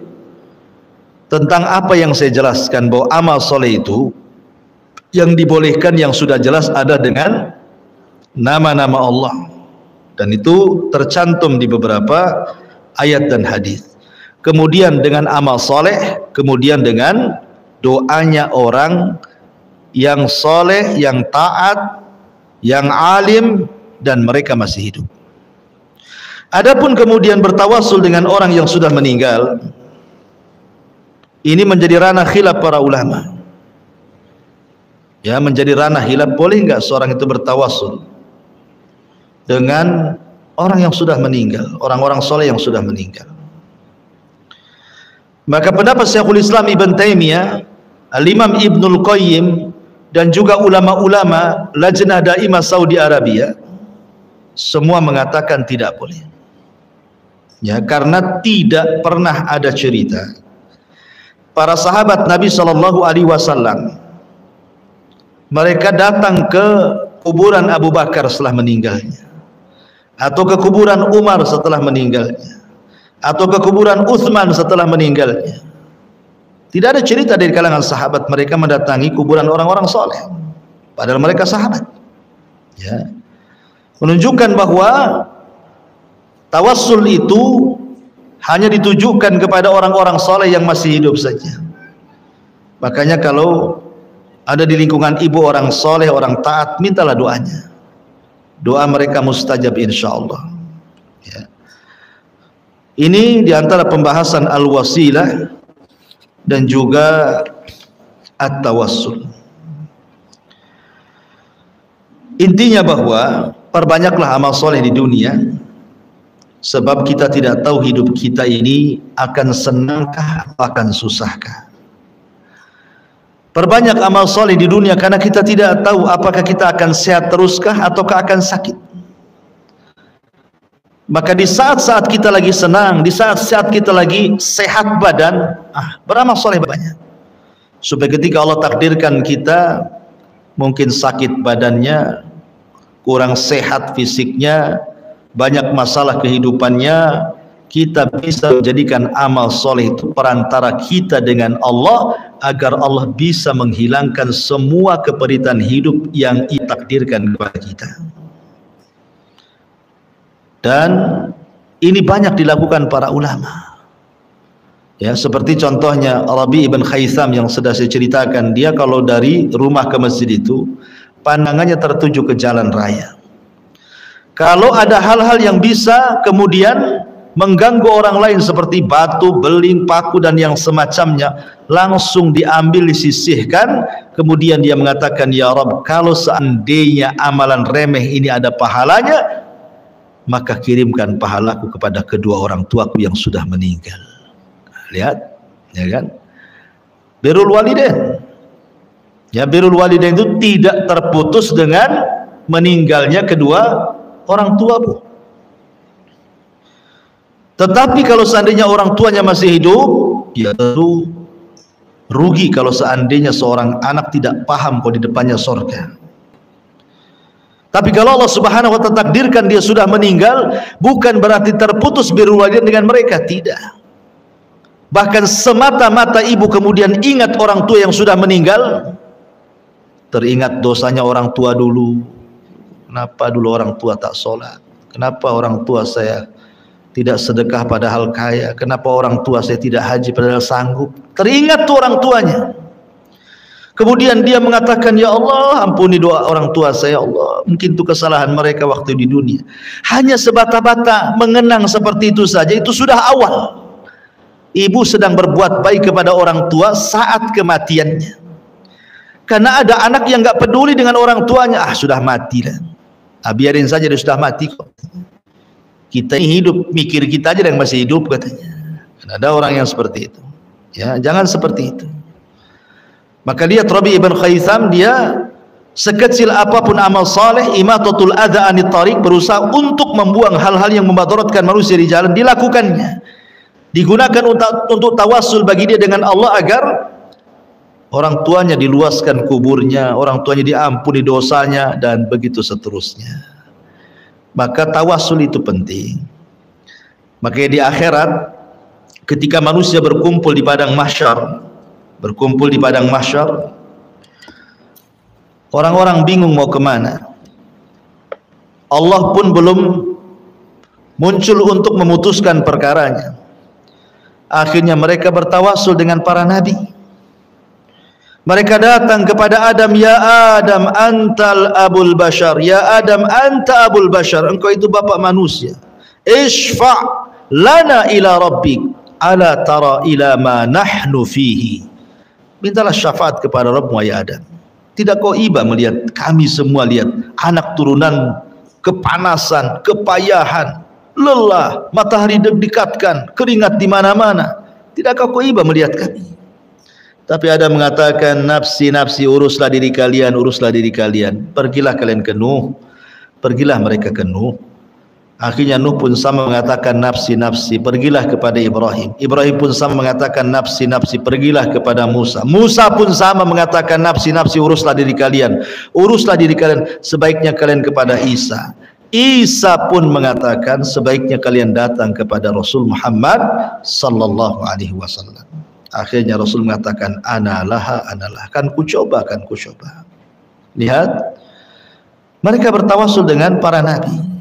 S1: tentang apa yang saya jelaskan, bahwa amal soleh itu yang dibolehkan, yang sudah jelas ada dengan nama-nama Allah, dan itu tercantum di beberapa ayat dan hadis. Kemudian dengan amal soleh, kemudian dengan doanya orang yang soleh, yang taat, yang alim, dan mereka masih hidup. Adapun kemudian bertawasul dengan orang yang sudah meninggal, ini menjadi ranah khilaf para ulama. Ya, menjadi ranah khilaf, boleh enggak seorang itu bertawasul dengan orang yang sudah meninggal, orang-orang soleh yang sudah meninggal. Maka pendapat Syekhul Islam Ibn Taimiyah, Al-Imam Ibnul Qayyim, dan juga ulama-ulama Lajnah Daimah Saudi Arabia, semua mengatakan tidak boleh. Ya, karena tidak pernah ada cerita para sahabat Nabi Shallallahu Alaihi Wasallam mereka datang ke kuburan Abu Bakar setelah meninggalnya, atau ke kuburan Umar setelah meninggalnya, atau ke kuburan Uthman setelah meninggalnya. Tidak ada cerita dari kalangan sahabat mereka mendatangi kuburan orang-orang soleh, padahal mereka sahabat. Ya, menunjukkan bahwa tawassul itu hanya ditujukan kepada orang-orang soleh yang masih hidup saja. Makanya kalau ada di lingkungan ibu orang soleh, orang taat, mintalah doanya. Doa mereka mustajab insyaallah. Ya. Ini diantara pembahasan al-wasilah dan juga at-tawassul. Intinya bahwa perbanyaklah amal soleh di dunia, sebab kita tidak tahu hidup kita ini akan senangkah atau akan susahkah. Perbanyak amal soleh di dunia karena kita tidak tahu apakah kita akan sehat teruskah ataukah akan sakit. Maka di saat-saat kita lagi senang, di saat-saat kita lagi sehat badan, beramal soleh banyak. Supaya ketika Allah takdirkan kita mungkin sakit badannya, kurang sehat fisiknya, banyak masalah kehidupannya, kita bisa menjadikan amal soleh itu perantara kita dengan Allah, agar Allah bisa menghilangkan semua keperitan hidup yang ditakdirkan kepada kita. Dan ini banyak dilakukan para ulama. Ya, seperti contohnya Rabi ibn Khaytham yang sudah saya ceritakan, dia kalau dari rumah ke masjid itu pandangannya tertuju ke jalan raya. Kalau ada hal-hal yang bisa kemudian mengganggu orang lain seperti batu, beling, paku dan yang semacamnya, langsung diambil, disisihkan. Kemudian dia mengatakan, ya Rabb, kalau seandainya amalan remeh ini ada pahalanya, maka kirimkan pahalaku kepada kedua orang tuaku yang sudah meninggal. Lihat, ya kan? Birrul walidain. Ya, birrul walidain itu tidak terputus dengan meninggalnya kedua orang tuamu. Tetapi kalau seandainya orang tuanya masih hidup, ya tentu rugi kalau seandainya seorang anak tidak paham kalau di depannya surga. Tapi kalau Allah Subhanahu wa ta'ala takdirkan dia sudah meninggal, bukan berarti terputus birrul walidain dengan mereka, tidak. Bahkan semata-mata ibu kemudian ingat orang tua yang sudah meninggal, teringat dosanya orang tua dulu. Kenapa dulu orang tua tak sholat? Kenapa orang tua saya tidak sedekah padahal kaya? Kenapa orang tua saya tidak haji padahal sanggup? Teringat tuh orang tuanya. Kemudian dia mengatakan, ya Allah, ampuni doa orang tua saya, Allah. Mungkin itu kesalahan mereka waktu di dunia. Hanya sebata-bata mengenang seperti itu saja, itu sudah awal. Ibu sedang berbuat baik kepada orang tua saat kematiannya. Karena ada anak yang gak peduli dengan orang tuanya, sudah mati lah. Biarin saja, dia sudah mati kok. Kita ini hidup, mikir kita aja yang masih hidup katanya. Dan ada orang yang seperti itu. Ya, jangan seperti itu. Maka lihat Rabi ibn Khaytham, dia sekecil apapun amal saleh, imatatul adza anit tariq, berusaha untuk membuang hal-hal yang memadaratkan manusia di jalan, dilakukannya. Digunakan untuk tawassul bagi dia dengan Allah agar orang tuanya diluaskan kuburnya, orang tuanya diampuni dosanya, dan begitu seterusnya. Maka tawassul itu penting. Makanya di akhirat ketika manusia berkumpul di padang mahsyar, orang-orang bingung mau kemana. Allah pun belum muncul untuk memutuskan perkaranya. Akhirnya mereka bertawassul dengan para nabi. Mereka datang kepada Adam, ya Adam antal abul bashar, ya Adam anta abul bashar, engkau itu bapak manusia. Ishfa' lana ila rabbik, ala tara ila ma nahnu fihi. Mintalah syafaat kepada Rabbmu ya Adam. Tidak kau iba melihat kami semua, lihat anak turunan, kepanasan, kepayahan, lelah, matahari didekatkan, keringat di mana-mana. Tidakkah kau iba melihat kami? Tapi Adam mengatakan, nafsi nafsi, uruslah diri kalian, uruslah diri kalian. Pergilah kalian ke Nuh, pergilah mereka ke Nuh. Akhirnya Nuh pun sama mengatakan nafsi nafsi, pergilah kepada Ibrahim. Ibrahim pun sama mengatakan nafsi nafsi, pergilah kepada Musa. Musa pun sama mengatakan nafsi nafsi, uruslah diri kalian, uruslah diri kalian, sebaiknya kalian kepada Isa. Isa pun mengatakan sebaiknya kalian datang kepada Rasul Muhammad sallallahu alaihi wasallam. Akhirnya Rasul mengatakan analah, kan ku coba. Lihat, mereka bertawasul dengan para nabi.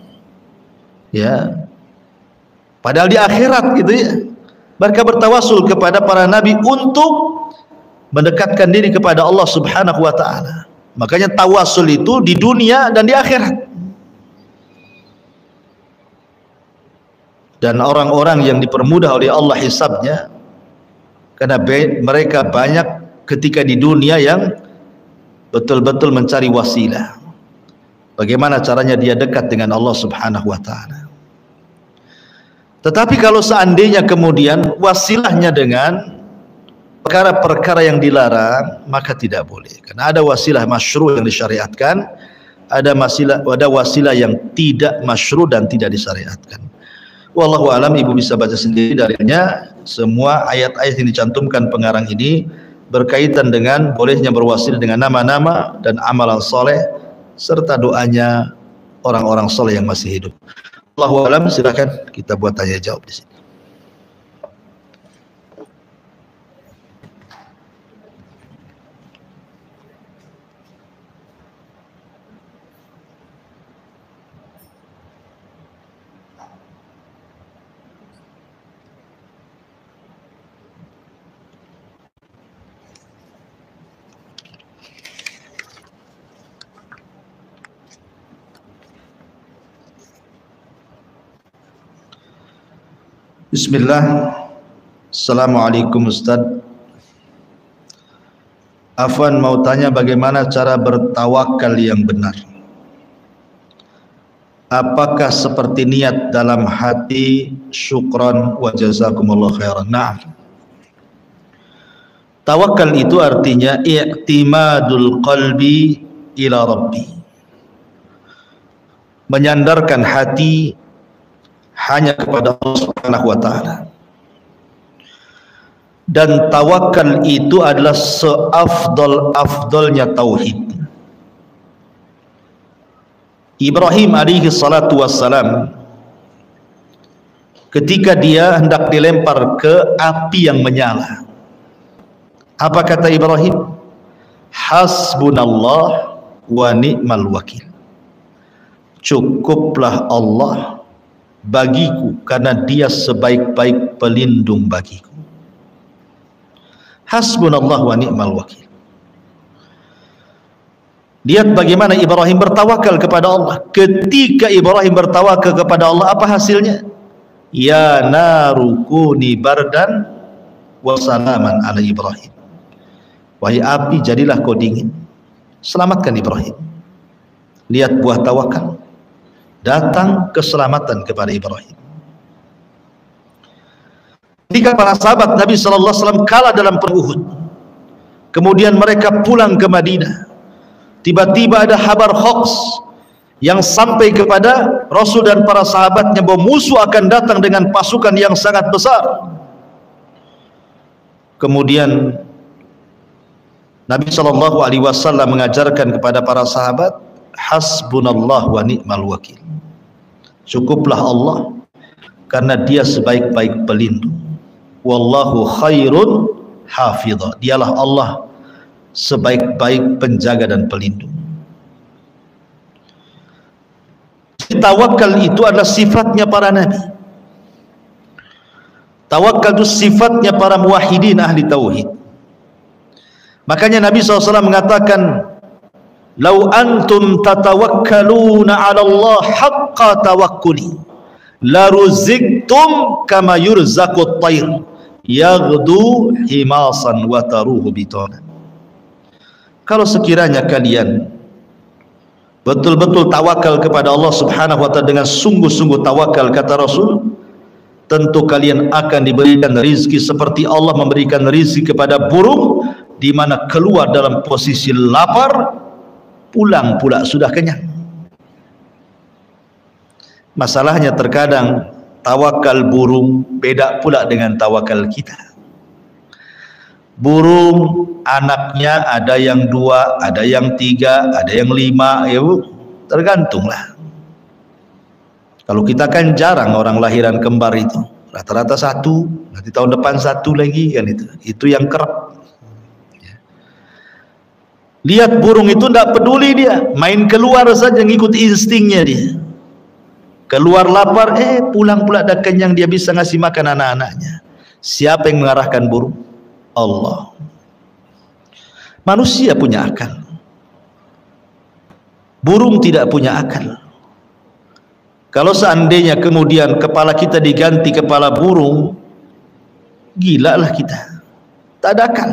S1: Ya, padahal di akhirat gitu ya, mereka bertawasul kepada para nabi untuk mendekatkan diri kepada Allah Subhanahu wa taala. Makanya tawasul itu di dunia dan di akhirat. Dan orang-orang yang dipermudah oleh Allah hisabnya, karena mereka banyak ketika di dunia yang betul-betul mencari wasilah. Bagaimana caranya dia dekat dengan Allah Subhanahu wa taala. Tetapi kalau seandainya kemudian wasilahnya dengan perkara-perkara yang dilarang, maka tidak boleh. Karena ada wasilah masyru' yang disyariatkan, ada wasilah yang tidak masyru' dan tidak disyariatkan. Wallahu alam, ibu bisa baca sendiri darinya. Semua ayat-ayat yang dicantumkan pengarang ini berkaitan dengan bolehnya berwasilah dengan nama-nama dan amalan soleh serta doanya orang-orang soleh yang masih hidup. Allahu a'lam. Silakan kita buat tanya jawab di sini. Bismillah. Assalamualaikum Ustaz. Afwan mau tanya bagaimana cara bertawakal yang benar. Apakah seperti niat dalam hati syukran wa jazakumullah khairan? Naam. Tawakal itu artinya i'timadul qalbi ila rabbi. Menyandarkan hati hanya kepada Allah Subhanahu wa taala. Dan tawakal itu adalah seafdal-afdalnya tauhid. Ibrahim alaihi salatu wassalam, ketika dia hendak dilempar ke api yang menyala, apa kata Ibrahim? Hasbunallah wa ni'mal wakil. Cukuplah Allah bagiku, karena dia sebaik-baik pelindung bagiku. Hasbunallah wa ni'mal wakil. Lihat bagaimana Ibrahim bertawakal kepada Allah. Ketika Ibrahim bertawakal kepada Allah, apa hasilnya? Ya narukuni bardan wa salaman ala Ibrahim. Wahai api, jadilah kau dingin, selamatkan Ibrahim. Lihat buah tawakal, datang keselamatan kepada Ibrahim. Ketika para sahabat Nabi sallallahu alaihi wasallam kalah dalam perang Uhud, kemudian mereka pulang ke Madinah, tiba-tiba ada kabar hoax yang sampai kepada Rasul dan para sahabatnya bahwa musuh akan datang dengan pasukan yang sangat besar. Kemudian Nabi sallallahu alaihi wasallam mengajarkan kepada para sahabat, hasbunallah wa ni'mal wakil. Cukuplah Allah, karena dia sebaik-baik pelindung. Wallahu khairun hafidha. Dialah Allah sebaik-baik penjaga dan pelindung. Tawakal itu adalah sifatnya para nabi. Tawakal itu sifatnya para muwahhidin ahli tauhid. Makanya Nabi SAW mengatakan, "Lau antum tatawakkaluna 'ala Allah haqqa tawakkuli, la ruziktum kama yurzaqut tayr, yaghdu himasan wa taruhu bitana." Kalau sekiranya kalian betul-betul tawakal kepada Allah Subhanahu wa taala dengan sungguh-sungguh tawakal, kata Rasul, tentu kalian akan diberikan rizki seperti Allah memberikan rizki kepada burung, di mana keluar dalam posisi lapar, pulang pula sudah kenyang. Masalahnya terkadang tawakal burung beda pula dengan tawakal kita. Burung anaknya ada yang 2, ada yang 3, ada yang 5, ya Bu, tergantunglah. Kalau kita kan jarang orang lahiran kembar itu, rata-rata 1, nanti tahun depan 1 lagi kan, itu yang kerap. Lihat burung itu tidak peduli, dia main keluar saja, ngikut instingnya dia. Keluar lapar, pulang pula dah kenyang, dia bisa ngasih makan anak-anaknya. Siapa yang mengarahkan burung? Allah. Manusia punya akal, burung tidak punya akal. Kalau seandainya kemudian kepala kita diganti kepala burung, gila lah kita, tak ada akal.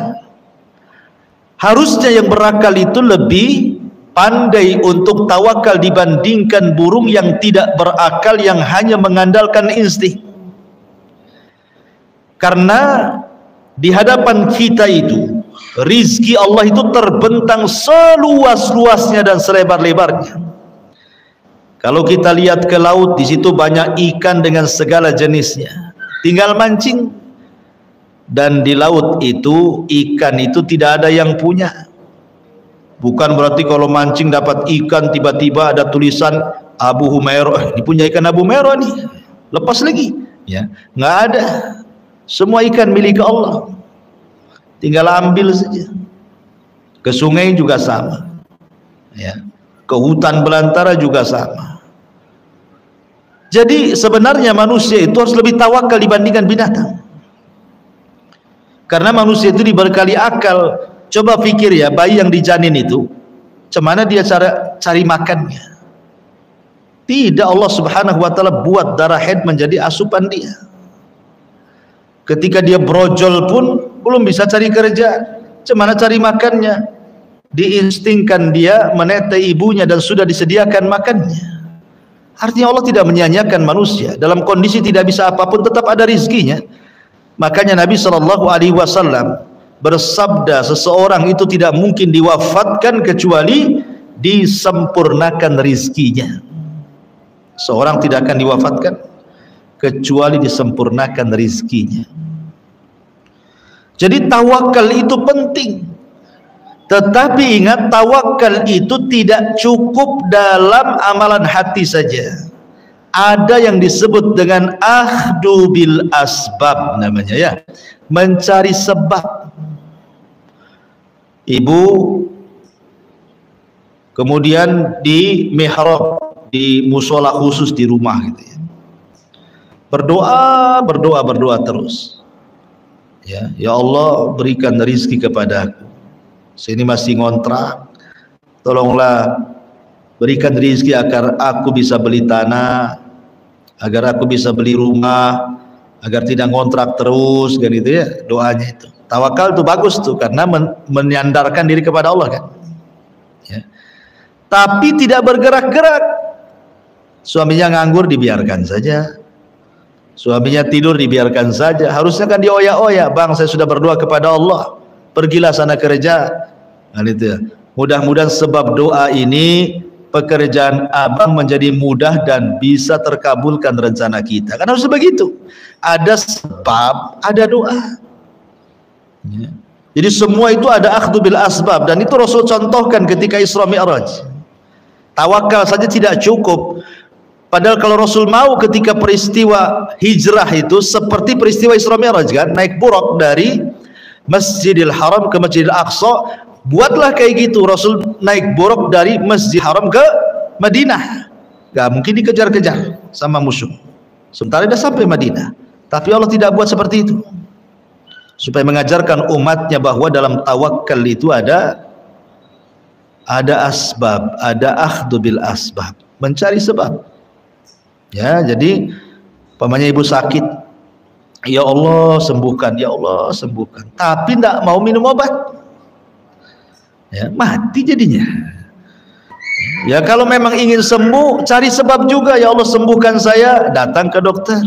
S1: Harusnya yang berakal itu lebih pandai untuk tawakal dibandingkan burung yang tidak berakal, yang hanya mengandalkan insting. Karena di hadapan kita itu rizki Allah itu terbentang seluas-luasnya dan selebar-lebarnya. Kalau kita lihat ke laut, di situ banyak ikan dengan segala jenisnya, tinggal mancing. Dan di laut itu ikan itu tidak ada yang punya. Bukan berarti kalau mancing dapat ikan tiba-tiba ada tulisan Abu Humairah, ini punya ikan Abu Humairah nih, lepas lagi, ya nggak ada. Semua ikan milik Allah, tinggal ambil saja. Ke sungai juga sama, ya, ke hutan belantara juga sama. Jadi sebenarnya manusia itu harus lebih tawakal dibandingkan binatang. Karena manusia itu dibekali akal. Coba pikir ya, bayi yang dijanin itu, cemana dia cara cari makannya? Tidak, Allah Subhanahu wa taala buat darah haid menjadi asupan dia. Ketika dia brojol pun belum bisa cari kerja, cemana cari makannya? Diinstingkan dia menetai ibunya dan sudah disediakan makannya. Artinya Allah tidak menyia-nyiakan manusia. Dalam kondisi tidak bisa apapun tetap ada rizkinya. Makanya Nabi SAW bersabda, seseorang itu tidak mungkin diwafatkan kecuali disempurnakan rizkinya. Seorang tidak akan diwafatkan kecuali disempurnakan rizkinya. Jadi tawakal itu penting. Tetapi ingat, tawakal itu tidak cukup dalam amalan hati saja. Ada yang disebut dengan akhdu bil asbab namanya, ya, mencari sebab. Ibu kemudian di mihrab, di musola khusus di rumah gitu ya, berdoa terus, ya Allah berikan rizki kepadaku, saya ini masih ngontrak, tolonglah berikan rizki agar aku bisa beli tanah, agar aku bisa beli rumah, agar tidak ngontrak terus, kan itu ya doanya itu. Tawakal itu bagus tuh, karena menyandarkan diri kepada Allah kan, ya. Tapi tidak bergerak-gerak. Suaminya nganggur dibiarkan saja, suaminya tidur dibiarkan saja. Harusnya kan dioyak-oyak, bang saya sudah berdoa kepada Allah, pergilah sana kerja, kan itu ya. Mudah-mudahan sebab doa ini pekerjaan abang menjadi mudah dan bisa terkabulkan rencana kita. Kan harus begitu. Ada sebab, ada doa. Ya. Jadi semua itu ada akhdhu bil asbab, dan itu Rasul contohkan ketika Isra Mi'raj. Tawakal saja tidak cukup. Padahal kalau Rasul mau ketika peristiwa hijrah itu seperti peristiwa Isra Mi'raj kan, naik buraq dari Masjidil Haram ke Masjidil Aqsa. Buatlah kayak gitu, Rasul naik buraq dari Masjid Haram ke Madinah. Gak mungkin dikejar-kejar sama musuh. Sementara dia sampai Madinah. Tapi Allah tidak buat seperti itu, supaya mengajarkan umatnya bahwa dalam tawakal itu ada asbab, ada akhdhu bil asbab, mencari sebab. Ya, jadi pamannya ibu sakit, ya Allah sembuhkan, ya Allah sembuhkan, tapi tidak mau minum obat, ya mati jadinya. Ya kalau memang ingin sembuh, cari sebab juga, ya Allah sembuhkan saya, datang ke dokter,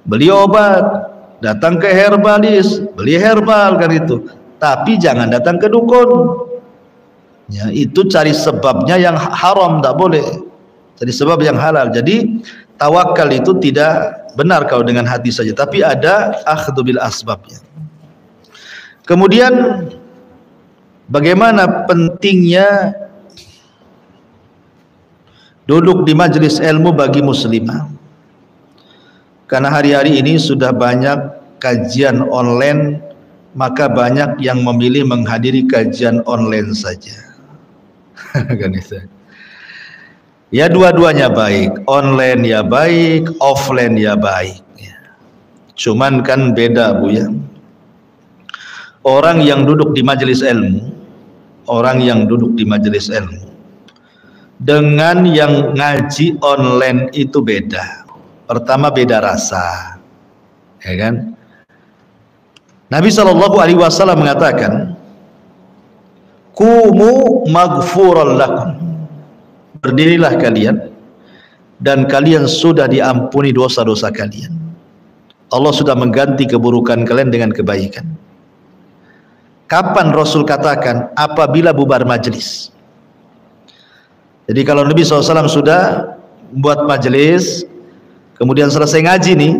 S1: beli obat, datang ke herbalis, beli herbal kan itu. Tapi jangan datang ke dukun. Ya, itu cari sebabnya yang haram, tak boleh. Jadi sebab yang halal. Jadi tawakal itu tidak benar kalau dengan hati saja, tapi ada akhdhu bil asbabnya. Kemudian bagaimana pentingnya duduk di majelis ilmu bagi muslimah? Karena hari-hari ini sudah banyak kajian online, maka banyak yang memilih menghadiri kajian online saja. Kan itu. Ya dua-duanya baik, online ya baik, offline ya baik. Cuman kan beda Bu ya. Orang yang duduk di majelis ilmu, orang yang duduk di majelis ilmu dengan yang ngaji online itu beda. Pertama beda rasa, ya kan? Nabi SAW mengatakan, "Qumu maghfuran lakum." Berdirilah kalian dan kalian sudah diampuni dosa-dosa kalian. Allah sudah mengganti keburukan kalian dengan kebaikan. Kapan Rasul katakan? Apabila bubar majelis. Jadi kalau Nabi SAW sudah buat majelis, kemudian selesai ngaji nih,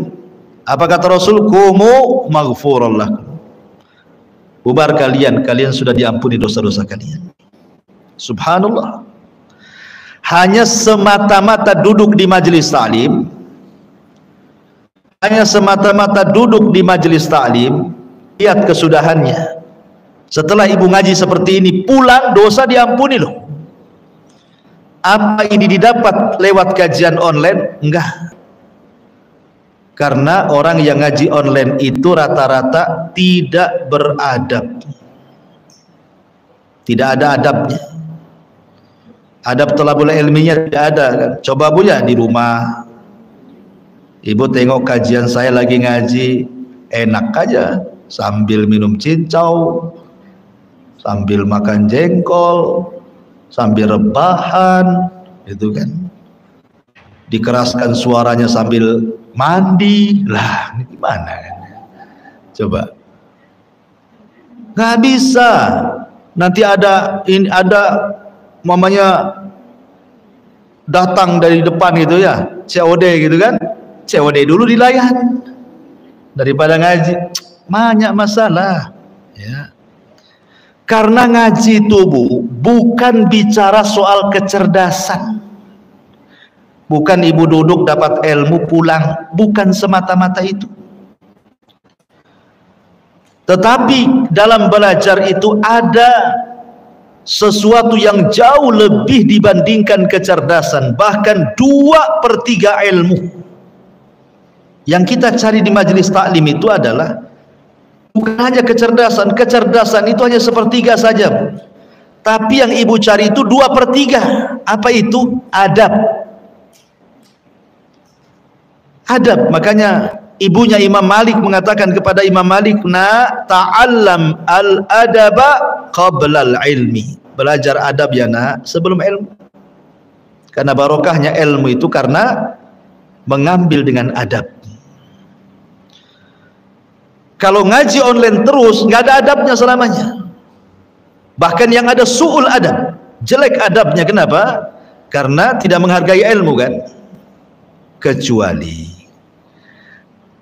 S1: apa kata Rasul? Qumu maghfuran lakum. Bubar kalian, kalian sudah diampuni dosa-dosa kalian. Subhanallah. Hanya semata-mata duduk di majelis ta'lim, hanya semata-mata duduk di majelis ta'lim, lihat kesudahannya. Setelah ibu ngaji seperti ini, pulang dosa diampuni loh. Apa ini didapat lewat kajian online? Enggak. Karena orang yang ngaji online itu rata-rata tidak beradab, tidak ada adabnya. Adab thalabul ilminya tidak ada kan? Coba Bu ya di rumah, ibu tengok kajian saya lagi ngaji, enak aja sambil minum cincau, sambil makan jengkol, sambil rebahan, itu kan. Dikeraskan suaranya sambil mandi, lah ini gimana kan? Coba, nggak bisa. Nanti ada mamanya datang dari depan gitu ya, COD gitu kan, COD dulu dilayan daripada ngaji. Banyak masalah ya. Karena ngaji itu Bu, bukan bicara soal kecerdasan, bukan ibu duduk dapat ilmu pulang, bukan semata-mata itu. Tetapi dalam belajar itu ada sesuatu yang jauh lebih dibandingkan kecerdasan, bahkan 2/3 ilmu yang kita cari di majelis taklim itu adalah bukan hanya kecerdasan. Kecerdasan itu hanya 1/3 saja, tapi yang ibu cari itu 2/3. Apa itu? Adab. Adab. Makanya ibunya Imam Malik mengatakan kepada Imam Malik, "Na ta'allam al-adaba qabla al-ilmi." Belajar adab ya nak, sebelum ilmu. Karena barokahnya ilmu itu karena mengambil dengan adab. Kalau ngaji online terus, nggak ada adabnya selamanya. Bahkan yang ada su'ul adab, jelek adabnya. Kenapa? Karena tidak menghargai ilmu kan. Kecuali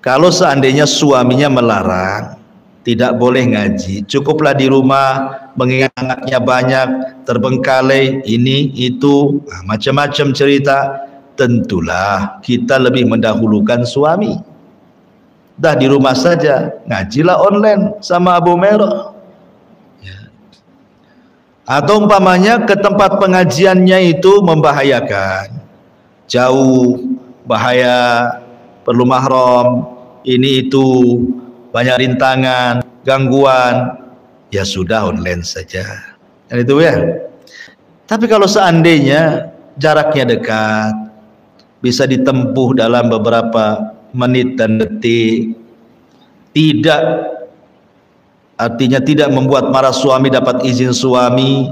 S1: kalau seandainya suaminya melarang, tidak boleh ngaji, cukuplah di rumah, mengingat anaknya banyak, terbengkalai, ini, itu, macam-macam cerita, tentulah kita lebih mendahulukan suami. Dah di rumah saja, ngajilah online sama Abu Merah. Ya. Atau umpamanya ke tempat pengajiannya itu membahayakan, jauh, bahaya, perlu mahram, ini itu, banyak rintangan, gangguan, ya sudah online saja. Dan itu ya. Tapi kalau seandainya jaraknya dekat, bisa ditempuh dalam beberapa menit dan detik, tidak, artinya tidak membuat marah suami, dapat izin suami,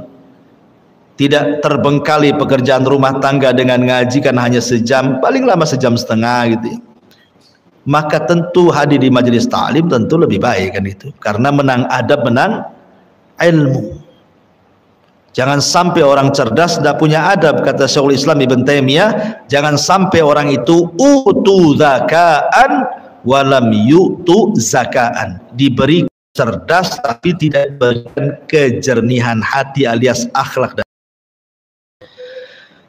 S1: tidak terbengkalai pekerjaan rumah tangga dengan ngaji kan hanya sejam, paling lama 1,5 jam gitu ya. Maka tentu hadir di majelis ta'lim tentu lebih baik kan itu, karena menang adab, menang ilmu. Jangan sampai orang cerdas tidak punya adab, kata Syekhul Islam Ibn Taimiyah. Jangan sampai orang itu utu zakaan walam yu'tu zakaan, diberi cerdas tapi tidak diberikan kejernihan hati alias akhlak.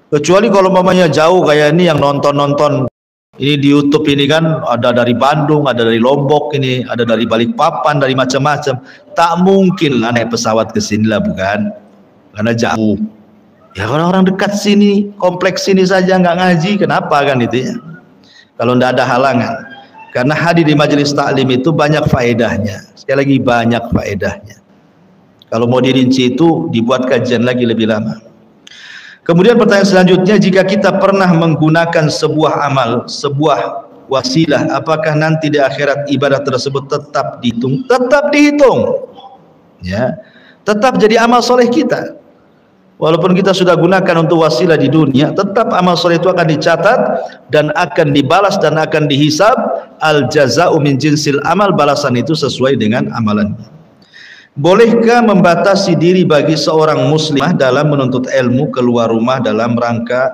S1: Kecuali kalau mamanya jauh kayak ini yang nonton ini di YouTube ini kan, ada dari Bandung, ada dari Lombok, ini ada dari Balikpapan, dari macam-macam. Tak mungkin lah naik pesawat ke sini lah, bukan? Karena jauh. Ya orang-orang dekat sini, kompleks sini saja nggak ngaji, kenapa kan itu ya? Kalau tidak ada halangan. Karena hadir di majelis taklim itu banyak faedahnya. Sekali lagi banyak faedahnya. Kalau mau dirinci itu dibuat kajian lagi lebih lama. Kemudian pertanyaan selanjutnya, jika kita pernah menggunakan sebuah amal, sebuah wasilah, apakah nanti di akhirat ibadah tersebut tetap dihitung? Tetap dihitung. Ya. Tetap jadi amal soleh kita. Walaupun kita sudah gunakan untuk wasilah di dunia, tetap amal soleh itu akan dicatat dan akan dibalas dan akan dihisab. Al jaza'u min jinsil amal, balasan itu sesuai dengan amalannya. Bolehkah membatasi diri bagi seorang muslimah dalam menuntut ilmu keluar rumah dalam rangka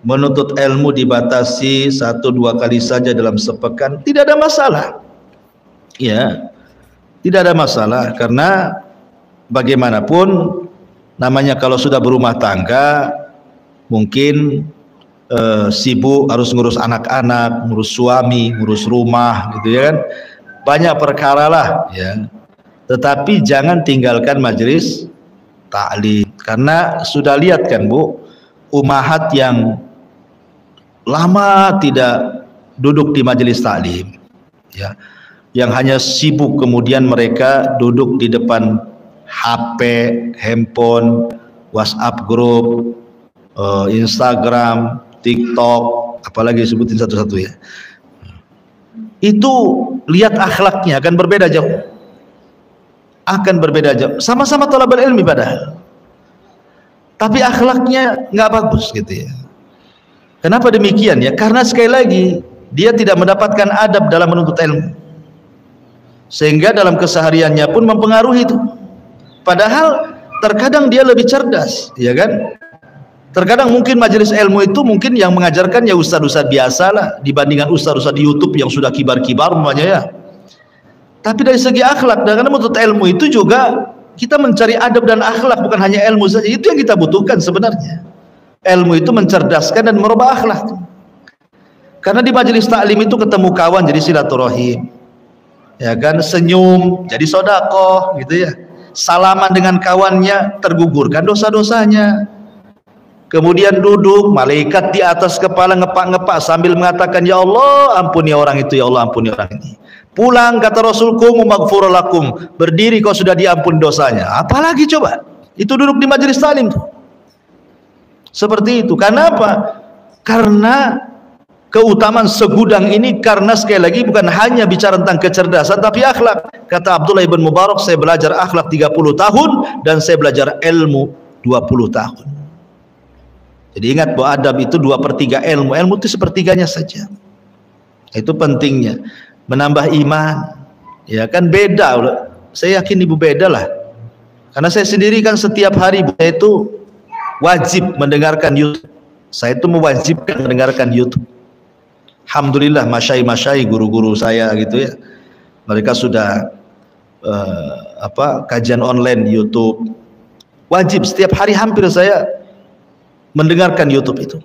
S1: menuntut ilmu dibatasi 1-2 kali saja dalam sepekan? Tidak ada masalah. Ya, tidak ada masalah, karena bagaimanapun namanya kalau sudah berumah tangga mungkin sibuk, harus ngurus anak-anak, ngurus suami, ngurus rumah, gitu ya kan, banyak perkara lah ya. Tetapi jangan tinggalkan majelis taklim, karena sudah lihat kan Bu, umahat yang lama tidak duduk di majelis taklim ya, yang hanya sibuk kemudian mereka duduk di depan HP, handphone, WhatsApp grup, Instagram, TikTok, apalagi sebutin satu-satu ya. Itu lihat akhlaknya akan berbeda jauh. Akan berbeda jauh. Sama-sama thalabul ilmi padahal, tapi akhlaknya nggak bagus gitu ya. Kenapa demikian ya? Karena sekali lagi dia tidak mendapatkan adab dalam menuntut ilmu, sehingga dalam kesehariannya pun mempengaruhi itu. Padahal terkadang dia lebih cerdas, ya kan? Terkadang mungkin majelis ilmu itu mungkin yang mengajarkan ya ustadz-ustadz biasa lah, dibandingkan ustadz-ustadz di YouTube yang sudah kibar-kibar namanya ya. Tapi dari segi akhlak, dan karena menuntut ilmu itu juga kita mencari adab dan akhlak, bukan hanya ilmu saja. Itu yang kita butuhkan sebenarnya. Ilmu itu mencerdaskan dan merubah akhlak. Karena di majelis taklim itu ketemu kawan jadi silaturahim, ya kan, senyum jadi sedekah gitu ya. Salaman dengan kawannya tergugurkan dosa-dosanya. Kemudian duduk, malaikat di atas kepala ngepak-ngepak sambil mengatakan, ya Allah ampuni orang itu, ya Allah ampuni orang ini. Pulang kata Rasulku, maghfur lakum, berdiri kau sudah diampuni dosanya. Apalagi coba, itu duduk di majelis taklim tuh. Seperti itu. Karena apa? Karena keutamaan segudang ini, karena sekali lagi bukan hanya bicara tentang kecerdasan tapi akhlak. Kata Abdullah ibn Mubarak, saya belajar akhlak 30 tahun dan saya belajar ilmu 20 tahun. Jadi ingat bahwa adab itu 2/3 ilmu. Ilmu itu sepertiganya saja. Itu pentingnya. Menambah iman. Ya kan beda. Saya yakin ibu beda lah. Karena saya sendiri kan setiap hari saya itu wajib mendengarkan YouTube. Saya itu mewajibkan mendengarkan YouTube. Alhamdulillah masyai-masyai guru-guru saya gitu ya. Mereka sudah kajian online YouTube. Wajib setiap hari hampir saya mendengarkan YouTube itu.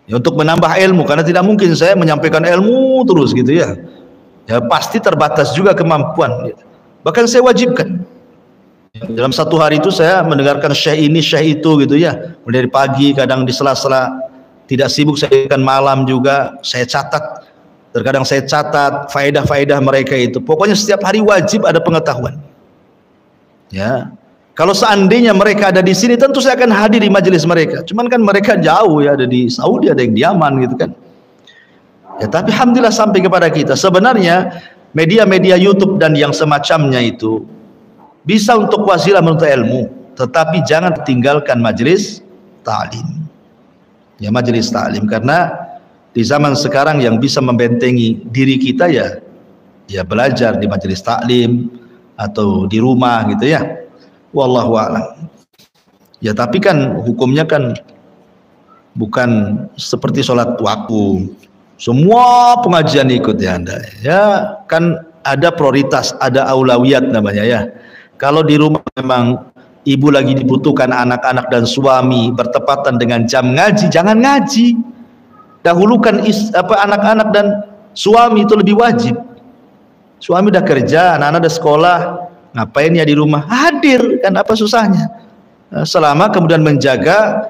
S1: Ya, untuk menambah ilmu, karena tidak mungkin saya menyampaikan ilmu terus gitu ya. Ya pasti terbatas juga kemampuan. Bahkan saya wajibkan. Dalam satu hari itu saya mendengarkan syekh ini, syekh itu gitu ya. Mulai dari pagi, kadang di sela-sela tidak sibuk saya dengarkan malam juga. Saya catat. Terkadang saya catat faedah-faedah mereka itu. Pokoknya setiap hari wajib ada pengetahuan. Ya. Kalau seandainya mereka ada di sini, tentu saya akan hadir di majelis mereka. Cuman kan mereka jauh ya, ada di Saudi, ada yang di Yaman gitu kan. Ya, tapi alhamdulillah sampai kepada kita. Sebenarnya media-media YouTube dan yang semacamnya itu bisa untuk wasilah menuntut ilmu, tetapi jangan tinggalkan majelis ta'lim. Ya majelis ta'lim, karena di zaman sekarang yang bisa membentengi diri kita ya belajar di majelis ta'lim atau di rumah gitu ya. Wallahu a'lam. Ya tapi kan hukumnya kan bukan seperti sholat waktu. Semua pengajian ikut ya Anda. Ya kan ada prioritas, ada aulawiyat namanya ya. Kalau di rumah memang ibu lagi dibutuhkan anak-anak dan suami bertepatan dengan jam ngaji, jangan ngaji. Dahulukan anak-anak dan suami, itu lebih wajib. Suami udah kerja, anak-anak udah sekolah, ngapain ya di rumah? Hadir, kan apa susahnya? Selama kemudian menjaga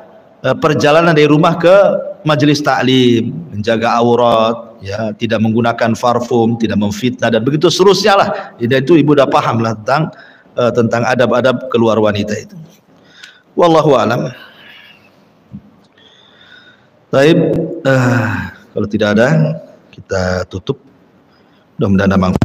S1: perjalanan dari rumah ke majelis taklim, menjaga aurat, ya, tidak menggunakan parfum, tidak memfitnah dan begitu seterusnya lah. Jadi itu ibu udah paham lah tentang adab-adab keluar wanita itu. Wallahu a'lam. Baik, kalau tidak ada kita tutup. Mudah-mudahan ada manfaat.